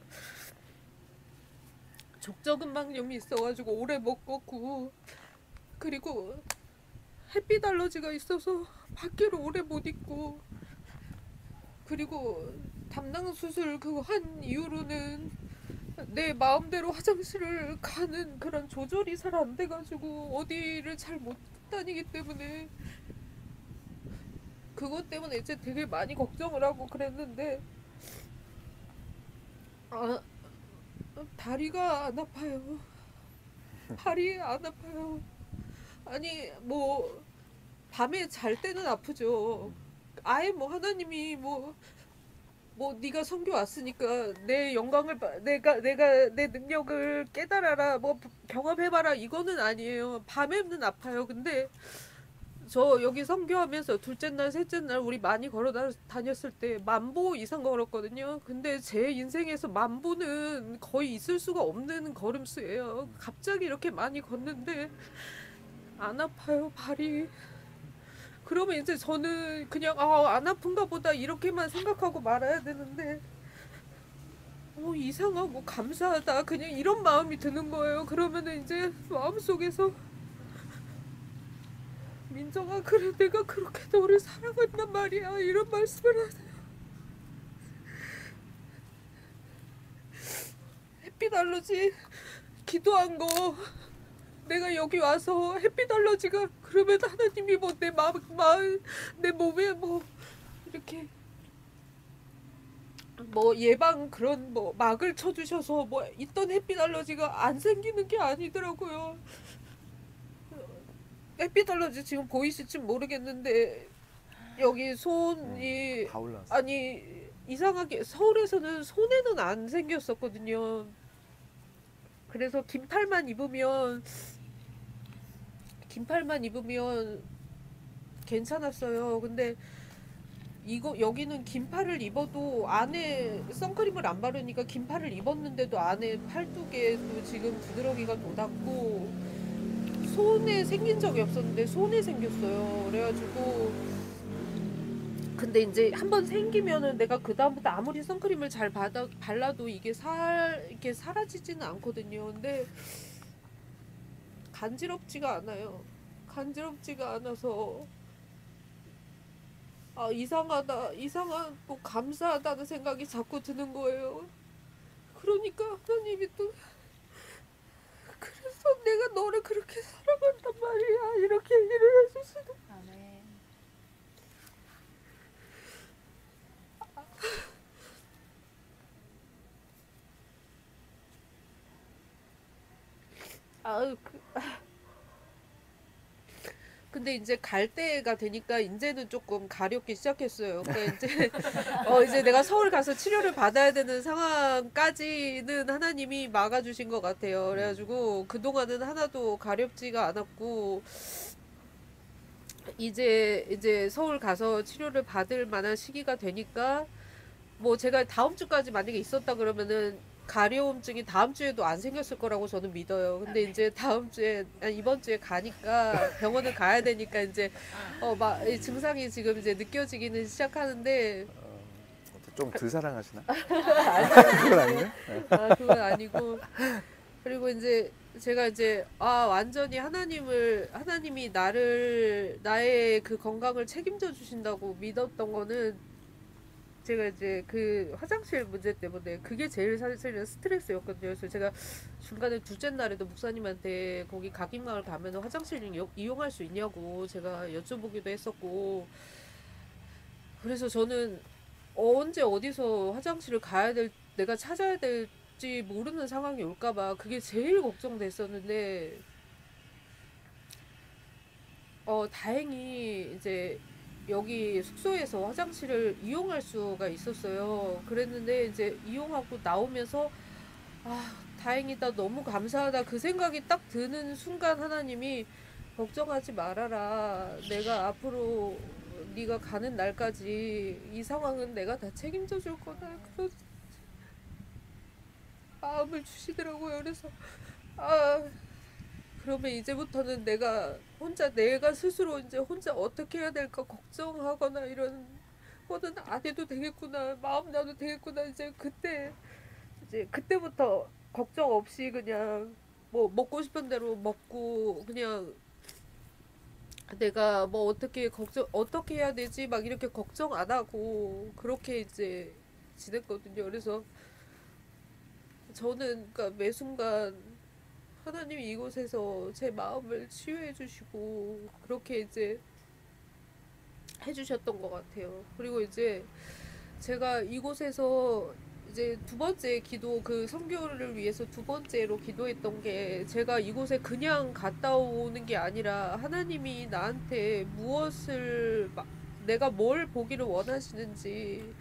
족저근막염이 있어가지고 오래 못 걷고 그리고 햇빛 알러지가 있어서 밖으로 오래 못 있고 그리고 담낭 수술 그거 한 이후로는 내 마음대로 화장실을 가는 그런 조절이 잘 안 돼가지고 어디를 잘 못 다니기 때문에 그것 때문에 이제 되게 많이 걱정을 하고 그랬는데 다리가 안 아파요. 발이 안 아파요. 아니 뭐 밤에 잘 때는 아프죠. 아예 뭐 하나님이 뭐 네가 선교 왔으니까 내 영광을 내가 내 능력을 깨달아라 뭐 경험해봐라 이거는 아니에요. 밤에는 아파요. 근데 저 여기 선교하면서 둘째 날 셋째 날 우리 많이 걸어 다녔을 때 10,000보 이상 걸었거든요. 근데 제 인생에서 10,000보는 거의 있을 수가 없는 걸음수예요. 갑자기 이렇게 많이 걷는데 안 아파요 발이. 그러면 이제 저는 그냥 안 아픈가 보다 이렇게만 생각하고 말아야 되는데 이상하고 감사하다 그냥 이런 마음이 드는 거예요. 그러면은 이제 마음속에서 민정아 그래 내가 그렇게 너를 사랑한단 말이야 이런 말씀을 하세요. 햇빛 알러지 기도한 거 내가 여기 와서 햇빛 알러지가 그러면 하나님이 뭐 내 마음 내 몸에 뭐 이렇게 뭐 예방 그런 뭐 막을 쳐주셔서 뭐 있던 햇빛 알러지가 안 생기는 게 아니더라고요. 햇빛 알러지 지금 보이실지 모르겠는데 여기 손이 다 올라왔어. 아니 이상하게 서울에서는 손에는 안 생겼었거든요. 그래서 긴팔만 입으면 괜찮았어요. 근데 여기는 긴팔을 입어도 안에 선크림을 안 바르니까 긴팔을 입었는데도 안에 팔뚝에도 지금 두드러기가 돋았고 손에 생긴 적이 없었는데 손에 생겼어요. 그래가지고 근데 이제 한번 생기면은 내가 그다음부터 아무리 선크림을 잘 발라도 이게 이렇게 사라지지는 않거든요. 근데 간지럽지가 않아요. 간지럽지가 않아서 이상하고 감사하다는 생각이 자꾸 드는 거예요. 그러니까 하나님이 또 그래서 내가 너를 그렇게 사랑한단 말이야 이렇게 얘기를 해주시는. 아멘. 근데 이제 갈 때가 되니까 이제는 조금 가렵기 시작했어요. 그러니까 이제 이제 내가 서울 가서 치료를 받아야 되는 상황까지는 하나님이 막아주신 것 같아요. 그래가지고 그동안은 하나도 가렵지가 않았고 이제 서울 가서 치료를 받을 만한 시기가 되니까 뭐 제가 다음 주까지 만약에 있었다 그러면은 가려움증이 다음 주에도 안 생겼을 거라고 저는 믿어요. 근데 이제 다음 주에, 아니, 이번 주에 가니까 병원을 가야 되니까 이제 막 이 증상이 지금 이제 느껴지기는 시작하는데 좀 덜 사랑하시나? 그건 아니네. 그건 아니고 그리고 이제 제가 이제 완전히 하나님이 나의 그 건강을 책임져 주신다고 믿었던 거는 제가 이제 그 화장실 문제 때문에 그게 제일 사실은 스트레스였거든요. 그래서 제가 중간에 둘째 날에도 목사님한테 거기 각인마을 가면 화장실 이용할 수 있냐고 제가 여쭤보기도 했었고, 그래서 저는 언제 어디서 화장실을 내가 찾아야 될지 모르는 상황이 올까봐 그게 제일 걱정됐었는데, 다행히 이제 여기 숙소에서 화장실을 이용할 수가 있었어요. 그랬는데 이제 이용하고 나오면서 다행이다, 너무 감사하다, 그 생각이 딱 드는 순간 하나님이 걱정하지 말아라, 내가 앞으로 네가 가는 날까지 이 상황은 내가 다 책임져 줄 거다, 그런 마음을 주시더라고요. 그래서 그러면 이제부터는 내가 스스로 이제 혼자 어떻게 해야 될까 걱정하거나 이런 거는 안 해도 되겠구나, 마음 놔도 되겠구나. 이제 그때부터 걱정 없이 그냥 뭐 먹고 싶은 대로 먹고, 그냥 내가 뭐 어떻게 해야 되지 막 이렇게 걱정 안 하고 그렇게 이제 지냈거든요. 그래서 저는 그러니까 매 순간 하나님이 이곳에서 제 마음을 치유해 주시고 그렇게 이제 해주셨던 것 같아요. 그리고 이제 제가 이곳에서 이제 두 번째 기도, 그 선교를 위해서 두 번째로 기도했던 게, 제가 이곳에 그냥 갔다 오는 게 아니라 하나님이 나한테 내가 뭘 보기를 원하시는지,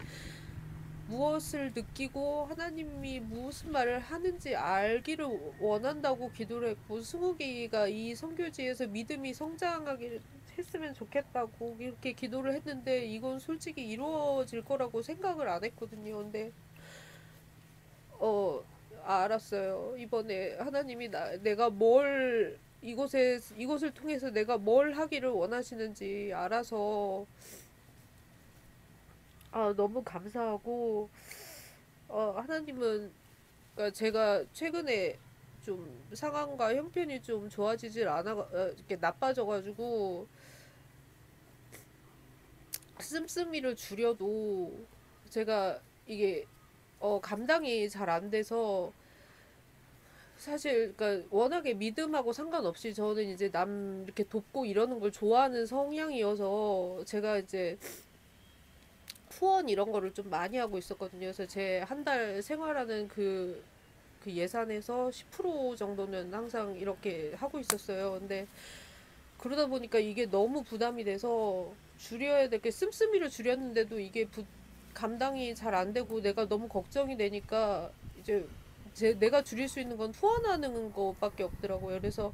무엇을 느끼고 하나님이 무슨 말을 하는지 알기를 원한다고 기도를 했고, 승욱이가 이 선교지에서 믿음이 성장하게 했으면 좋겠다고 이렇게 기도를 했는데, 이건 솔직히 이루어질 거라고 생각을 안 했거든요. 근데 알았어요. 이번에 하나님이 내가 이곳을 통해서 내가 뭘 하기를 원하시는지 알아서 너무 감사하고, 하나님은, 그러니까 제가 최근에 좀 상황과 형편이 좀 좋아지질 이렇게 나빠져가지고 씀씀이를 줄여도 제가 이게 감당이 잘 안 돼서, 사실 그러니까 워낙에 믿음하고 상관없이 저는 이제 남 이렇게 돕고 이러는 걸 좋아하는 성향이어서 제가 이제 후원 이런 거를 좀 많이 하고 있었거든요. 그래서 제 한 달 생활하는 그 예산에서 10% 정도는 항상 이렇게 하고 있었어요. 근데 그러다 보니까 이게 너무 부담이 돼서 줄여야 될 게, 씀씀이를 줄였는데도 이게 감당이 잘 안 되고 내가 너무 걱정이 되니까 이제 내가 줄일 수 있는 건 후원하는 것밖에 없더라고요. 그래서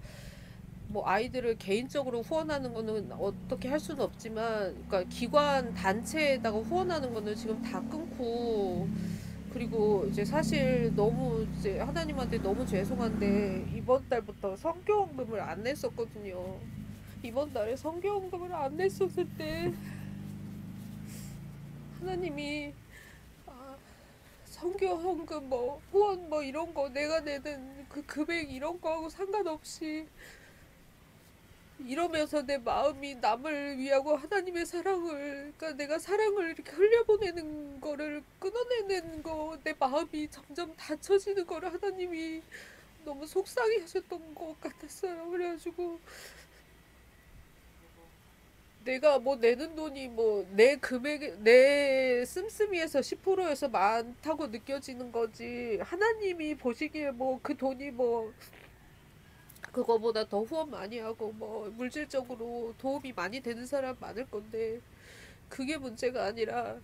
뭐 아이들을 개인적으로 후원하는 거는 어떻게 할 수는 없지만, 그러니까 기관 단체에다가 후원하는 거는 지금 다 끊고, 그리고 이제 사실 너무 이제 하나님한테 너무 죄송한데 이번 달부터 선교헌금을 안 냈었거든요. 이번 달에 선교헌금을 안 냈었을 때 하나님이 선교헌금 뭐 후원 뭐 이런 거 내가 내는 그 금액 이런 거하고 상관없이, 이러면서 내 마음이 남을 위하고 하나님의 사랑을, 그러니까 내가 사랑을 이렇게 흘려보내는 거를 끊어내는 거, 내 마음이 점점 닫혀지는 거를 하나님이 너무 속상해 하셨던 것 같았어요. 그래가지고 내가 뭐 내는 돈이 뭐 내 씀씀이에서 10%에서 많다고 느껴지는 거지, 하나님이 보시기에 뭐 그 돈이 뭐 그거보다 더 후원 많이 하고 뭐 물질적으로 도움이 많이 되는 사람 많을 건데, 그게 문제가 아니라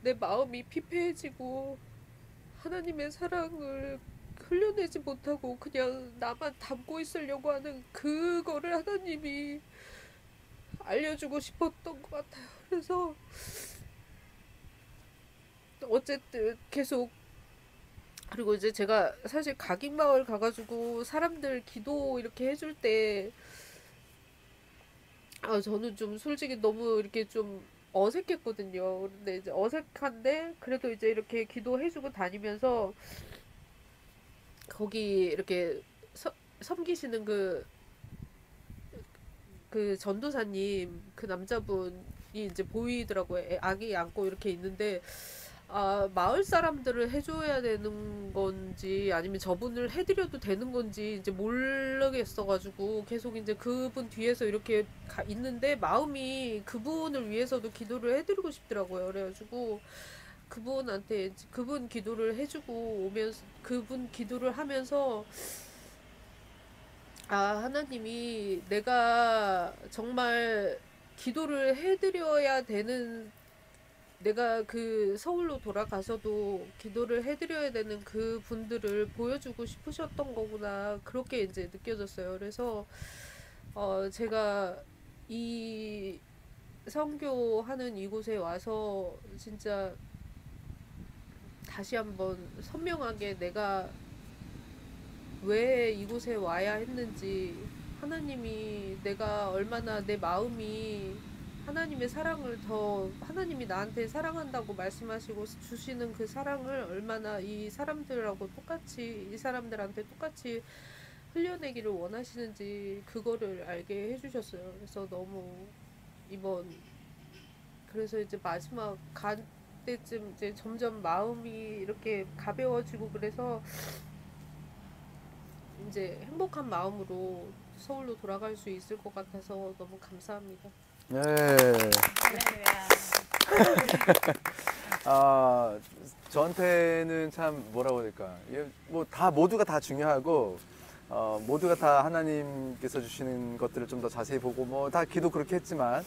내 마음이 피폐해지고 하나님의 사랑을 흘려내지 못하고 그냥 나만 담고 있으려고 하는 그거를 하나님이 알려주고 싶었던 것 같아요. 그래서 어쨌든 계속 그리고 이제 제가 사실 각인마을 가가지고 사람들 기도 이렇게 해줄 때 저는 좀 솔직히 너무 이렇게 좀 어색했거든요. 근데 이제 어색한데 그래도 이제 이렇게 기도해주고 다니면서 거기 이렇게 섬기시는 그 전도사님 그 남자분이 이제 보이더라고요. 아기 안고 이렇게 있는데 마을 사람들을 해줘야 되는 건지 아니면 저분을 해드려도 되는 건지 이제 모르겠어가지고 계속 이제 그분 뒤에서 이렇게 있는데 마음이 그분을 위해서도 기도를 해드리고 싶더라고요. 그래가지고 그분한테 그분 기도를 해주고 오면서 그분 기도를 하면서 하나님이 내가 정말 기도를 해드려야 되는 내가 그 서울로 돌아가서도 기도를 해드려야 되는 그 분들을 보여주고 싶으셨던 거구나 그렇게 이제 느껴졌어요. 그래서 제가 이 선교하는 이곳에 와서 진짜 다시 한번 선명하게 내가 왜 이곳에 와야 했는지 하나님이 내가 얼마나 내 마음이 하나님의 사랑을 더 하나님이 나한테 사랑한다고 말씀하시고 주시는 그 사랑을 얼마나 이 사람들하고 똑같이 이 사람들한테 똑같이 흘려내기를 원하시는지 그거를 알게 해주셨어요. 그래서 너무 그래서 이제 마지막 간 때쯤 이제 점점 마음이 이렇게 가벼워지고 그래서 이제 행복한 마음으로 서울로 돌아갈 수 있을 것 같아서 너무 감사합니다. 네. 저한테는 참 뭐라고 해야 될까. 뭐 다 모두가 다 중요하고 모두가 다 하나님께서 주시는 것들을 좀 더 자세히 보고 뭐 다 기도 그렇게 했지만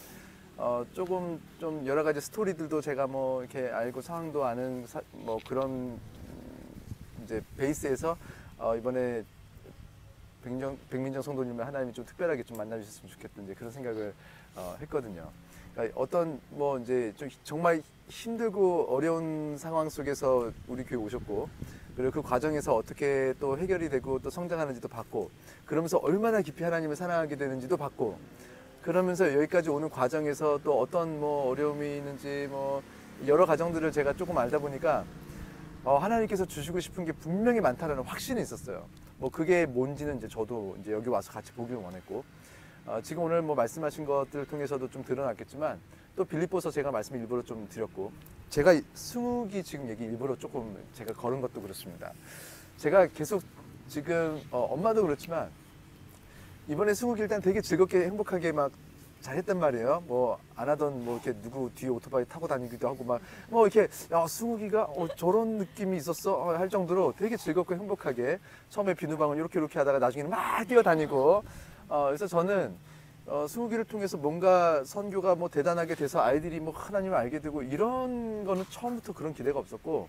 조금 좀 여러 가지 스토리들도 제가 뭐 이렇게 알고 상황도 아는 뭐 그런 이제 베이스에서 이번에 백민정 성도님을 하나님이 좀 특별하게 좀 만나주셨으면 좋겠다 이제 그런 생각을 했거든요. 그러니까 어떤 뭐 이제 좀 정말 힘들고 어려운 상황 속에서 우리 교회 오셨고 그리고 그 과정에서 어떻게 또 해결이 되고 또 성장하는지도 봤고 그러면서 얼마나 깊이 하나님을 사랑하게 되는지도 봤고 그러면서 여기까지 오는 과정에서 또 어떤 뭐 어려움이 있는지 뭐 여러 과정들을 제가 조금 알다 보니까 하나님께서 주시고 싶은 게 분명히 많다라는 확신이 있었어요. 뭐 그게 뭔지는 이제 저도 이제 여기 와서 같이 보기를 원했고 지금 오늘 뭐 말씀하신 것들을 통해서도 좀 드러났겠지만 또 빌립보서 제가 말씀 일부러 좀 드렸고 제가 승욱이 지금 얘기 일부러 조금 제가 걸은 것도 그렇습니다. 제가 계속 지금 엄마도 그렇지만 이번에 승욱이 일단 되게 즐겁게 행복하게 막 잘했단 말이에요. 뭐 안 하던 뭐 이렇게 누구 뒤에 오토바이 타고 다니기도 하고 막 뭐 이렇게 승욱이가 저런 느낌이 있었어 할 정도로 되게 즐겁고 행복하게 처음에 비누방울 이렇게 하다가 나중에는 막 뛰어다니고 그래서 저는 승욱이를 통해서 뭔가 선교가 뭐 대단하게 돼서 아이들이 뭐 하나님을 알게 되고 이런 거는 처음부터 그런 기대가 없었고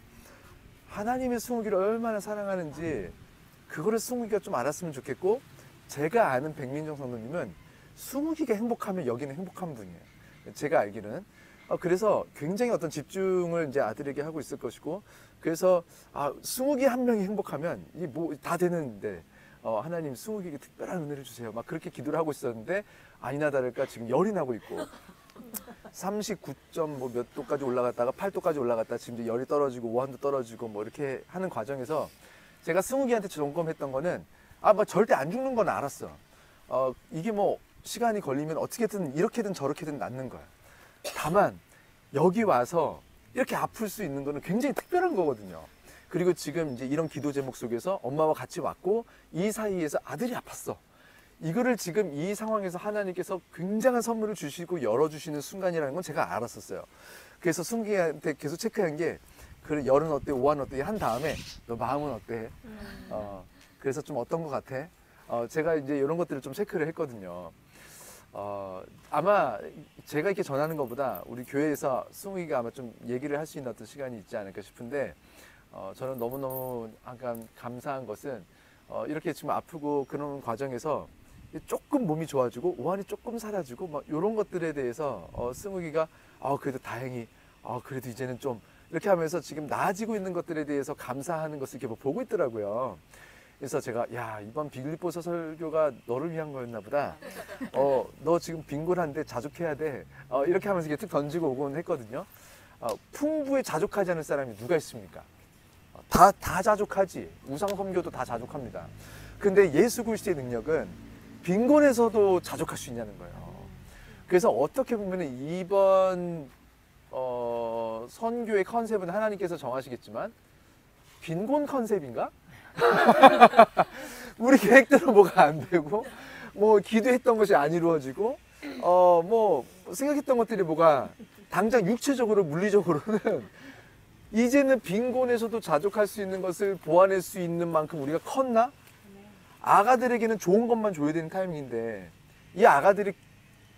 하나님의 승욱이를 얼마나 사랑하는지 그거를 승욱이가 좀 알았으면 좋겠고 제가 아는 백민정 성도님은 승욱이가 행복하면 여기는 행복한 분이에요. 제가 알기는. 그래서 굉장히 어떤 집중을 이제 아들에게 하고 있을 것이고 그래서 승욱이 한 명이 행복하면 이 뭐 다 되는데 하나님 승욱이에게 특별한 은혜를 주세요. 막 그렇게 기도를 하고 있었는데 아니나 다를까 지금 열이 나고 있고 39점 뭐 몇 도까지 올라갔다가 8도까지 올라갔다 지금 이제 열이 떨어지고 오한도 떨어지고 뭐 이렇게 하는 과정에서 제가 승욱이한테 점검했던 거는 뭐 절대 안 죽는 건 알았어. 이게 뭐 시간이 걸리면 어떻게든 이렇게든 저렇게든 낫는 거야. 다만 여기 와서 이렇게 아플 수 있는 거는 굉장히 특별한 거거든요. 그리고 지금 이제 이런 기도 제목 속에서 엄마와 같이 왔고 이 사이에서 아들이 아팠어. 이거를 지금 이 상황에서 하나님께서 굉장한 선물을 주시고 열어주시는 순간이라는 건 제가 알았었어요. 그래서 승기한테 계속 체크한 게 그래 열은 어때 오한 어때 한 다음에 너 마음은 어때? 그래서 좀 어떤 것 같아? 제가 이제 이런 것들을 좀 체크를 했거든요. 아마 제가 이렇게 전하는 것보다 우리 교회에서 승욱이가 아마 좀 얘기를 할 수 있는 어떤 시간이 있지 않을까 싶은데 저는 너무너무 약간 감사한 것은 이렇게 지금 아프고 그런 과정에서 조금 몸이 좋아지고 오한이 조금 사라지고 막 이런 것들에 대해서 승욱이가 그래도 다행히 그래도 이제는 좀 이렇게 하면서 지금 나아지고 있는 것들에 대해서 감사하는 것을 이렇게 보고 있더라고요. 그래서 제가 야, 이번 빌립보서 설교가 너를 위한 거였나 보다. 너 지금 빈곤한데 자족해야 돼. 이렇게 하면서 이렇게 툭 던지고 오곤 했거든요. 풍부에 자족하지 않을 사람이 누가 있습니까? 다 자족하지. 우상 섬교도 다 자족합니다. 근데 예수 그리스도의 능력은 빈곤에서도 자족할 수 있냐는 거예요. 그래서 어떻게 보면 이번 선교의 컨셉은 하나님께서 정하시겠지만 빈곤 컨셉인가? 우리 계획대로 뭐가 안 되고 뭐 기도했던 것이 안 이루어지고 뭐 생각했던 것들이 뭐가 당장 육체적으로 물리적으로는 이제는 빈곤에서도 자족할 수 있는 것을 보완할 수 있는 만큼 우리가 컸나? 아가들에게는 좋은 것만 줘야 되는 타이밍인데 이 아가들이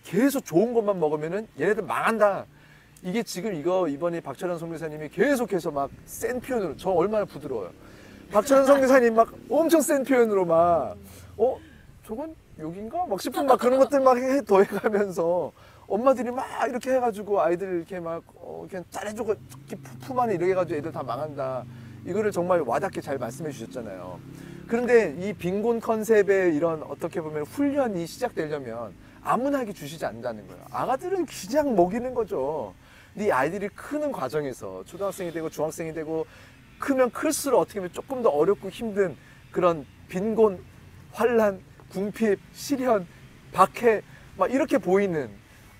계속 좋은 것만 먹으면은 얘네들 망한다. 이게 지금 이번에 박철환 선교사님이 계속해서 막 센 표현으로, 저 얼마나 부드러워요. 박철환 선교사님 막 엄청 센 표현으로 막 저건 욕인가? 막 싶은 막 그런 것들 막 더해가면서 엄마들이 막 이렇게 해가지고 아이들 이렇게 막 그냥 잘해주고 품 안에 이렇게 해가지고 애들 다 망한다. 이거를 정말 와닿게 잘 말씀해 주셨잖아요. 그런데 이 빈곤 컨셉의 이런 어떻게 보면 훈련이 시작되려면 아무나 하게 주시지 않는다는 거예요. 아가들은 그냥 먹이는 거죠. 근데 이 아이들이 크는 과정에서 초등학생이 되고 중학생이 되고 크면 클수록 어떻게 보면 조금 더 어렵고 힘든 그런 빈곤, 환란, 궁핍, 시련, 박해 막 이렇게 보이는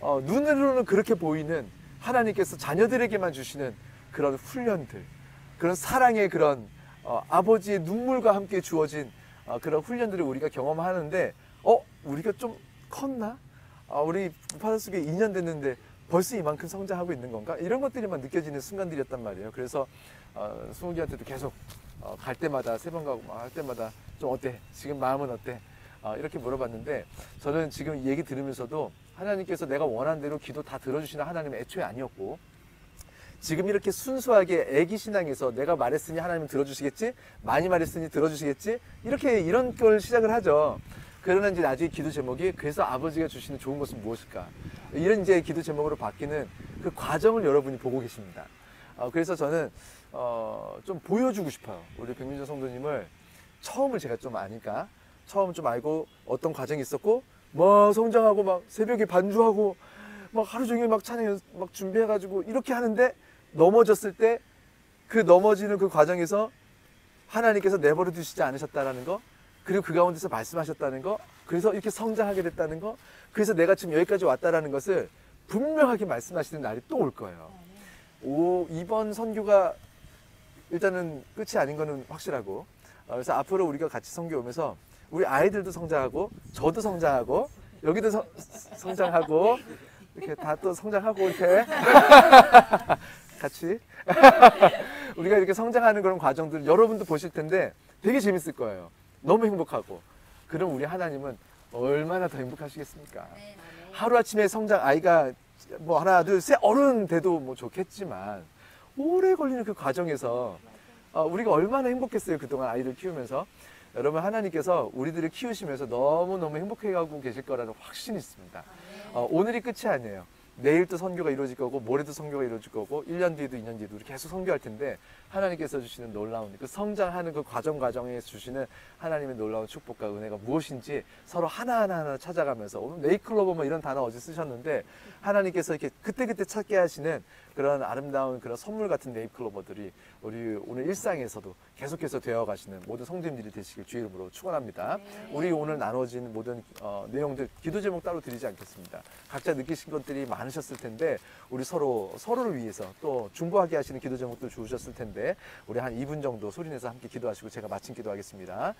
눈으로는 그렇게 보이는 하나님께서 자녀들에게만 주시는 그런 훈련들, 그런 사랑의 그런 아버지의 눈물과 함께 주어진 그런 훈련들을 우리가 경험하는데 우리가 좀 컸나? 우리 파더스교회 2년 됐는데 벌써 이만큼 성장하고 있는 건가? 이런 것들이만 느껴지는 순간들이었단 말이에요. 그래서 수목이한테도 계속 갈 때마다 세 번 가고 할 때마다 좀 어때? 지금 마음은 어때? 이렇게 물어봤는데 저는 지금 이 얘기 들으면서도 하나님께서 내가 원하는 대로 기도 다 들어주시는 하나님은 애초에 아니었고 지금 이렇게 순수하게 애기 신앙에서 내가 말했으니 하나님은 들어주시겠지? 많이 말했으니 들어주시겠지? 이런 걸 시작을 하죠. 그러나 이제 나중에 기도 제목이 그래서 아버지가 주시는 좋은 것은 무엇일까? 이런 이제 기도 제목으로 바뀌는 그 과정을 여러분이 보고 계십니다. 그래서 저는 좀 보여주고 싶어요. 우리 백민정 성도님을 처음을 제가 좀 아니까 처음 좀 알고 어떤 과정이 있었고 막 성장하고 막 새벽에 반주하고 막 하루 종일 막 찬양 막 준비해가지고 이렇게 하는데 넘어졌을 때 그 넘어지는 그 과정에서 하나님께서 내버려 두시지 않으셨다라는 거, 그리고 그 가운데서 말씀하셨다는 거, 그래서 이렇게 성장하게 됐다는 거, 그래서 내가 지금 여기까지 왔다라는 것을 분명하게 말씀하시는 날이 또 올 거예요. 이번 선교가 일단은 끝이 아닌 거는 확실하고, 그래서 앞으로 우리가 같이 선교 오면서 우리 아이들도 성장하고 저도 성장하고 여기도 성장하고 이렇게 다 또 성장하고 이렇게 같이 우리가 이렇게 성장하는 그런 과정들 여러분도 보실 텐데 되게 재밌을 거예요. 너무 행복하고. 그럼 우리 하나님은 얼마나 더 행복하시겠습니까? 하루아침에 성장, 아이가 뭐 하나 둘 셋 어른 돼도 뭐 좋겠지만 오래 걸리는 그 과정에서 우리가 얼마나 행복했어요. 그동안 아이를 키우면서. 여러분, 하나님께서 우리들을 키우시면서 너무너무 행복해가고 계실 거라는 확신이 있습니다. 오늘이 끝이 아니에요. 내일도 선교가 이루어질 거고 모레도 선교가 이루어질 거고 1년 뒤에도 2년 뒤에도 우리 계속 선교할 텐데 하나님께서 주시는 놀라운 그 성장하는 그 과정에 주시는 하나님의 놀라운 축복과 은혜가 무엇인지 서로 하나하나 찾아가면서 오늘 네이클로버 뭐 이런 단어 어제 쓰셨는데 하나님께서 이렇게 그때그때 찾게 하시는 그런 아름다운 그런 선물 같은 네이클로버들이 우리 오늘 일상에서도 계속해서 되어 가시는 모든 성도님들이 되시길 주의 이름으로 축원합니다. 우리 오늘 나눠진 모든 내용들 기도 제목 따로 드리지 않겠습니다. 각자 느끼신 것들이 많으셨을 텐데 우리 서로를 위해서 또 중보하게 하시는 기도 제목도 주셨을 텐데 우리 한 2분 정도 소리내서 함께 기도하시고 제가 마침 기도하겠습니다.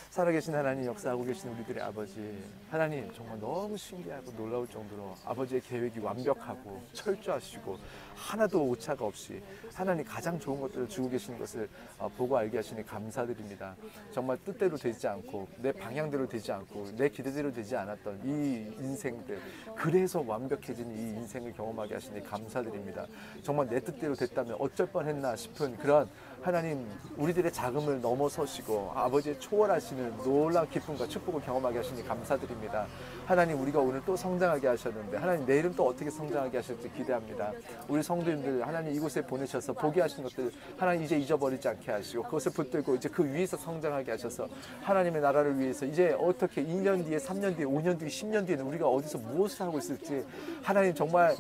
살아계신 하나님, 역사하고 계신 우리들의 아버지 하나님, 정말 너무 신기하고 놀라울 정도로 아버지의 계획이 완벽하고 철저하시고 하나도 오차가 없이 하나님 가장 좋은 것들을 주고 계시는 것을 보고 알게 하시니 감사드립니다. 정말 뜻대로 되지 않고 내 방향대로 되지 않고 내 기대대로 되지 않았던 이 인생들, 그래서 완벽해진 이 인생을 경험하게 하시니 감사드립니다. 정말 내 뜻대로 됐다면 어쩔 뻔했나 싶은 그런 하나님 우리들의 자금을 넘어서시고 아버지의 초월하시는 놀라운 기쁨과 축복을 경험하게 하시니 감사드립니다. 하나님 우리가 오늘 또 성장하게 하셨는데 하나님 내일은 또 어떻게 성장하게 하실지 기대합니다. 우리 성도님들 하나님 이곳에 보내셔서 보게 하신 것들 하나님 이제 잊어버리지 않게 하시고 그것을 붙들고 이제 그 위에서 성장하게 하셔서 하나님의 나라를 위해서 이제 어떻게 2년 뒤에 3년 뒤에 5년 뒤에 10년 뒤에는 우리가 어디서 무엇을 하고 있을지 하나님 정말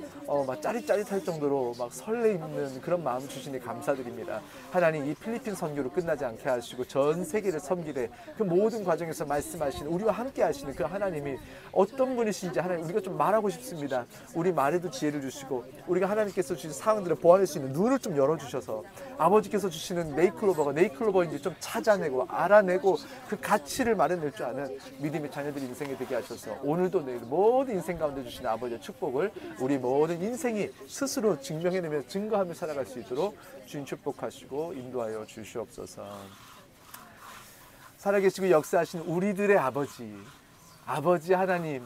막 짜릿짜릿할 정도로 막 설레이는 그런 마음 주시니 감사드립니다. 하나님 이 필리핀 선교로 끝나지 않게 하시고 전 세계를 섬기되 그 모든 과정에서 말씀하시는 우리와 함께 하시는 그 하나님이 어떤 분이신지 하나님 우리가 좀 말하고 싶습니다. 우리 말에도 지혜를 주시고 우리가 하나님께서 주신 사항들을 보완할 수 있는 눈을 좀 열어주셔서 아버지께서 주시는 네이클로버가 네이클로버인지 좀 찾아내고 알아내고 그 가치를 마련낼 줄 아는 믿음의 자녀들이 인생에 되게 하셔서 오늘도 내일 모든 인생 가운데 주시는 아버지의 축복을 우리 모든 인생이 스스로 증명해내며 증거하며 살아갈 수 있도록 주님 축복하시고 인도하여 주시옵소서. 살아계시고 역사하신 우리들의 아버지 하나님,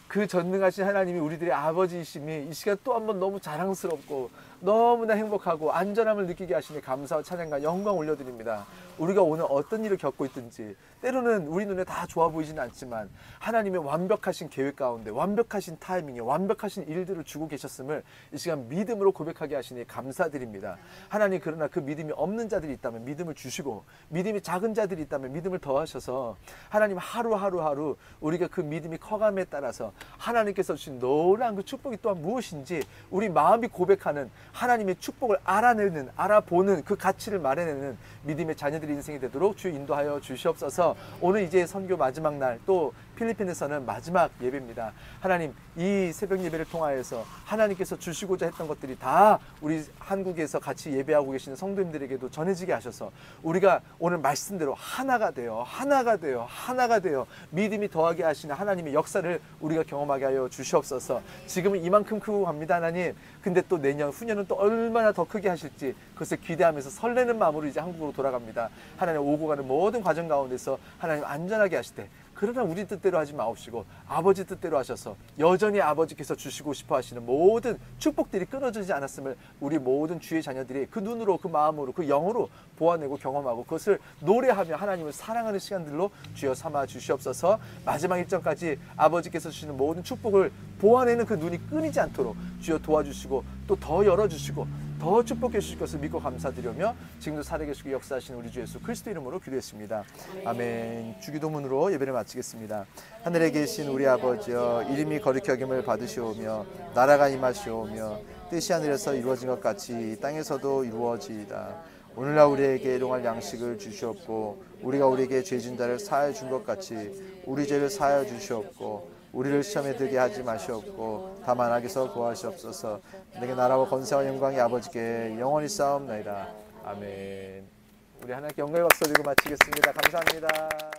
그 전능하신 하나님이 우리들의 아버지이심이 이 시간 또 한 번 너무 자랑스럽고 너무나 행복하고 안전함을 느끼게 하시니 감사와 찬양과 영광 올려드립니다. 우리가 오늘 어떤 일을 겪고 있든지 때로는 우리 눈에 다 좋아 보이지는 않지만 하나님의 완벽하신 계획 가운데 완벽하신 타이밍에 완벽하신 일들을 주고 계셨음을 이 시간 믿음으로 고백하게 하시니 감사드립니다. 하나님 그러나 그 믿음이 없는 자들이 있다면 믿음을 주시고 믿음이 작은 자들이 있다면 믿음을 더하셔서 하나님 하루하루 우리가 그 믿음이 커감에 따라서 하나님께서 주신 놀라운 그 축복이 또한 무엇인지 우리 마음이 고백하는 하나님의 축복을 알아내는 알아보는 그 가치를 마련하는 믿음의 자녀들의 인생이 되도록 주 인도하여 주시옵소서. 오늘 이제 선교 마지막 날 또 필리핀에서는 마지막 예배입니다. 하나님 이 새벽 예배를 통하여서 하나님께서 주시고자 했던 것들이 다 우리 한국에서 같이 예배하고 계시는 성도님들에게도 전해지게 하셔서 우리가 오늘 말씀대로 하나가 되어 믿음이 더하게 하시는 하나님의 역사를 우리가 경험하게 하여 주시옵소서. 지금은 이만큼 크고 갑니다 하나님. 근데 또 내년 후년은 또 얼마나 더 크게 하실지 그것을 기대하면서 설레는 마음으로 이제 한국으로 돌아갑니다. 하나님 오고 가는 모든 과정 가운데서 하나님 안전하게 하시되 그러나 우리 뜻대로 하지 마옵시고 아버지 뜻대로 하셔서 여전히 아버지께서 주시고 싶어 하시는 모든 축복들이 끊어지지 않았음을 우리 모든 주의 자녀들이 그 눈으로 그 마음으로 그 영으로 보아내고 경험하고 그것을 노래하며 하나님을 사랑하는 시간들로 주여 삼아 주시옵소서. 마지막 일정까지 아버지께서 주시는 모든 축복을 보아내는 그 눈이 끊이지 않도록 주여 도와주시고 또 더 열어주시고 더 축복해 주실 것을 믿고 감사드리며 지금도 살아계시고 역사하시는 우리 주 예수 그리스도 이름으로 기도했습니다. 아멘. 주기도문으로 예배를 마치겠습니다. 하늘에 계신 우리 아버지여 이름이 거룩히 여김을 받으시오며 나라가 임하시오며 뜻이 하늘에서 이루어진 것 같이 이 땅에서도 이루어지이다. 오늘날 우리에게 일용할 양식을 주시옵고 우리가 우리에게 죄진 자를 사하여 준 것 같이 우리 죄를 사하여 주시옵고 우리를 시험에 들게 하지 마시옵고 다만 악에서 구하시옵소서. 내게 나라와 권세와 영광이 아버지께 영원히 쌓옵나이다. 아멘. 우리 하나님께 영광의 박수 드리고 마치겠습니다. 감사합니다.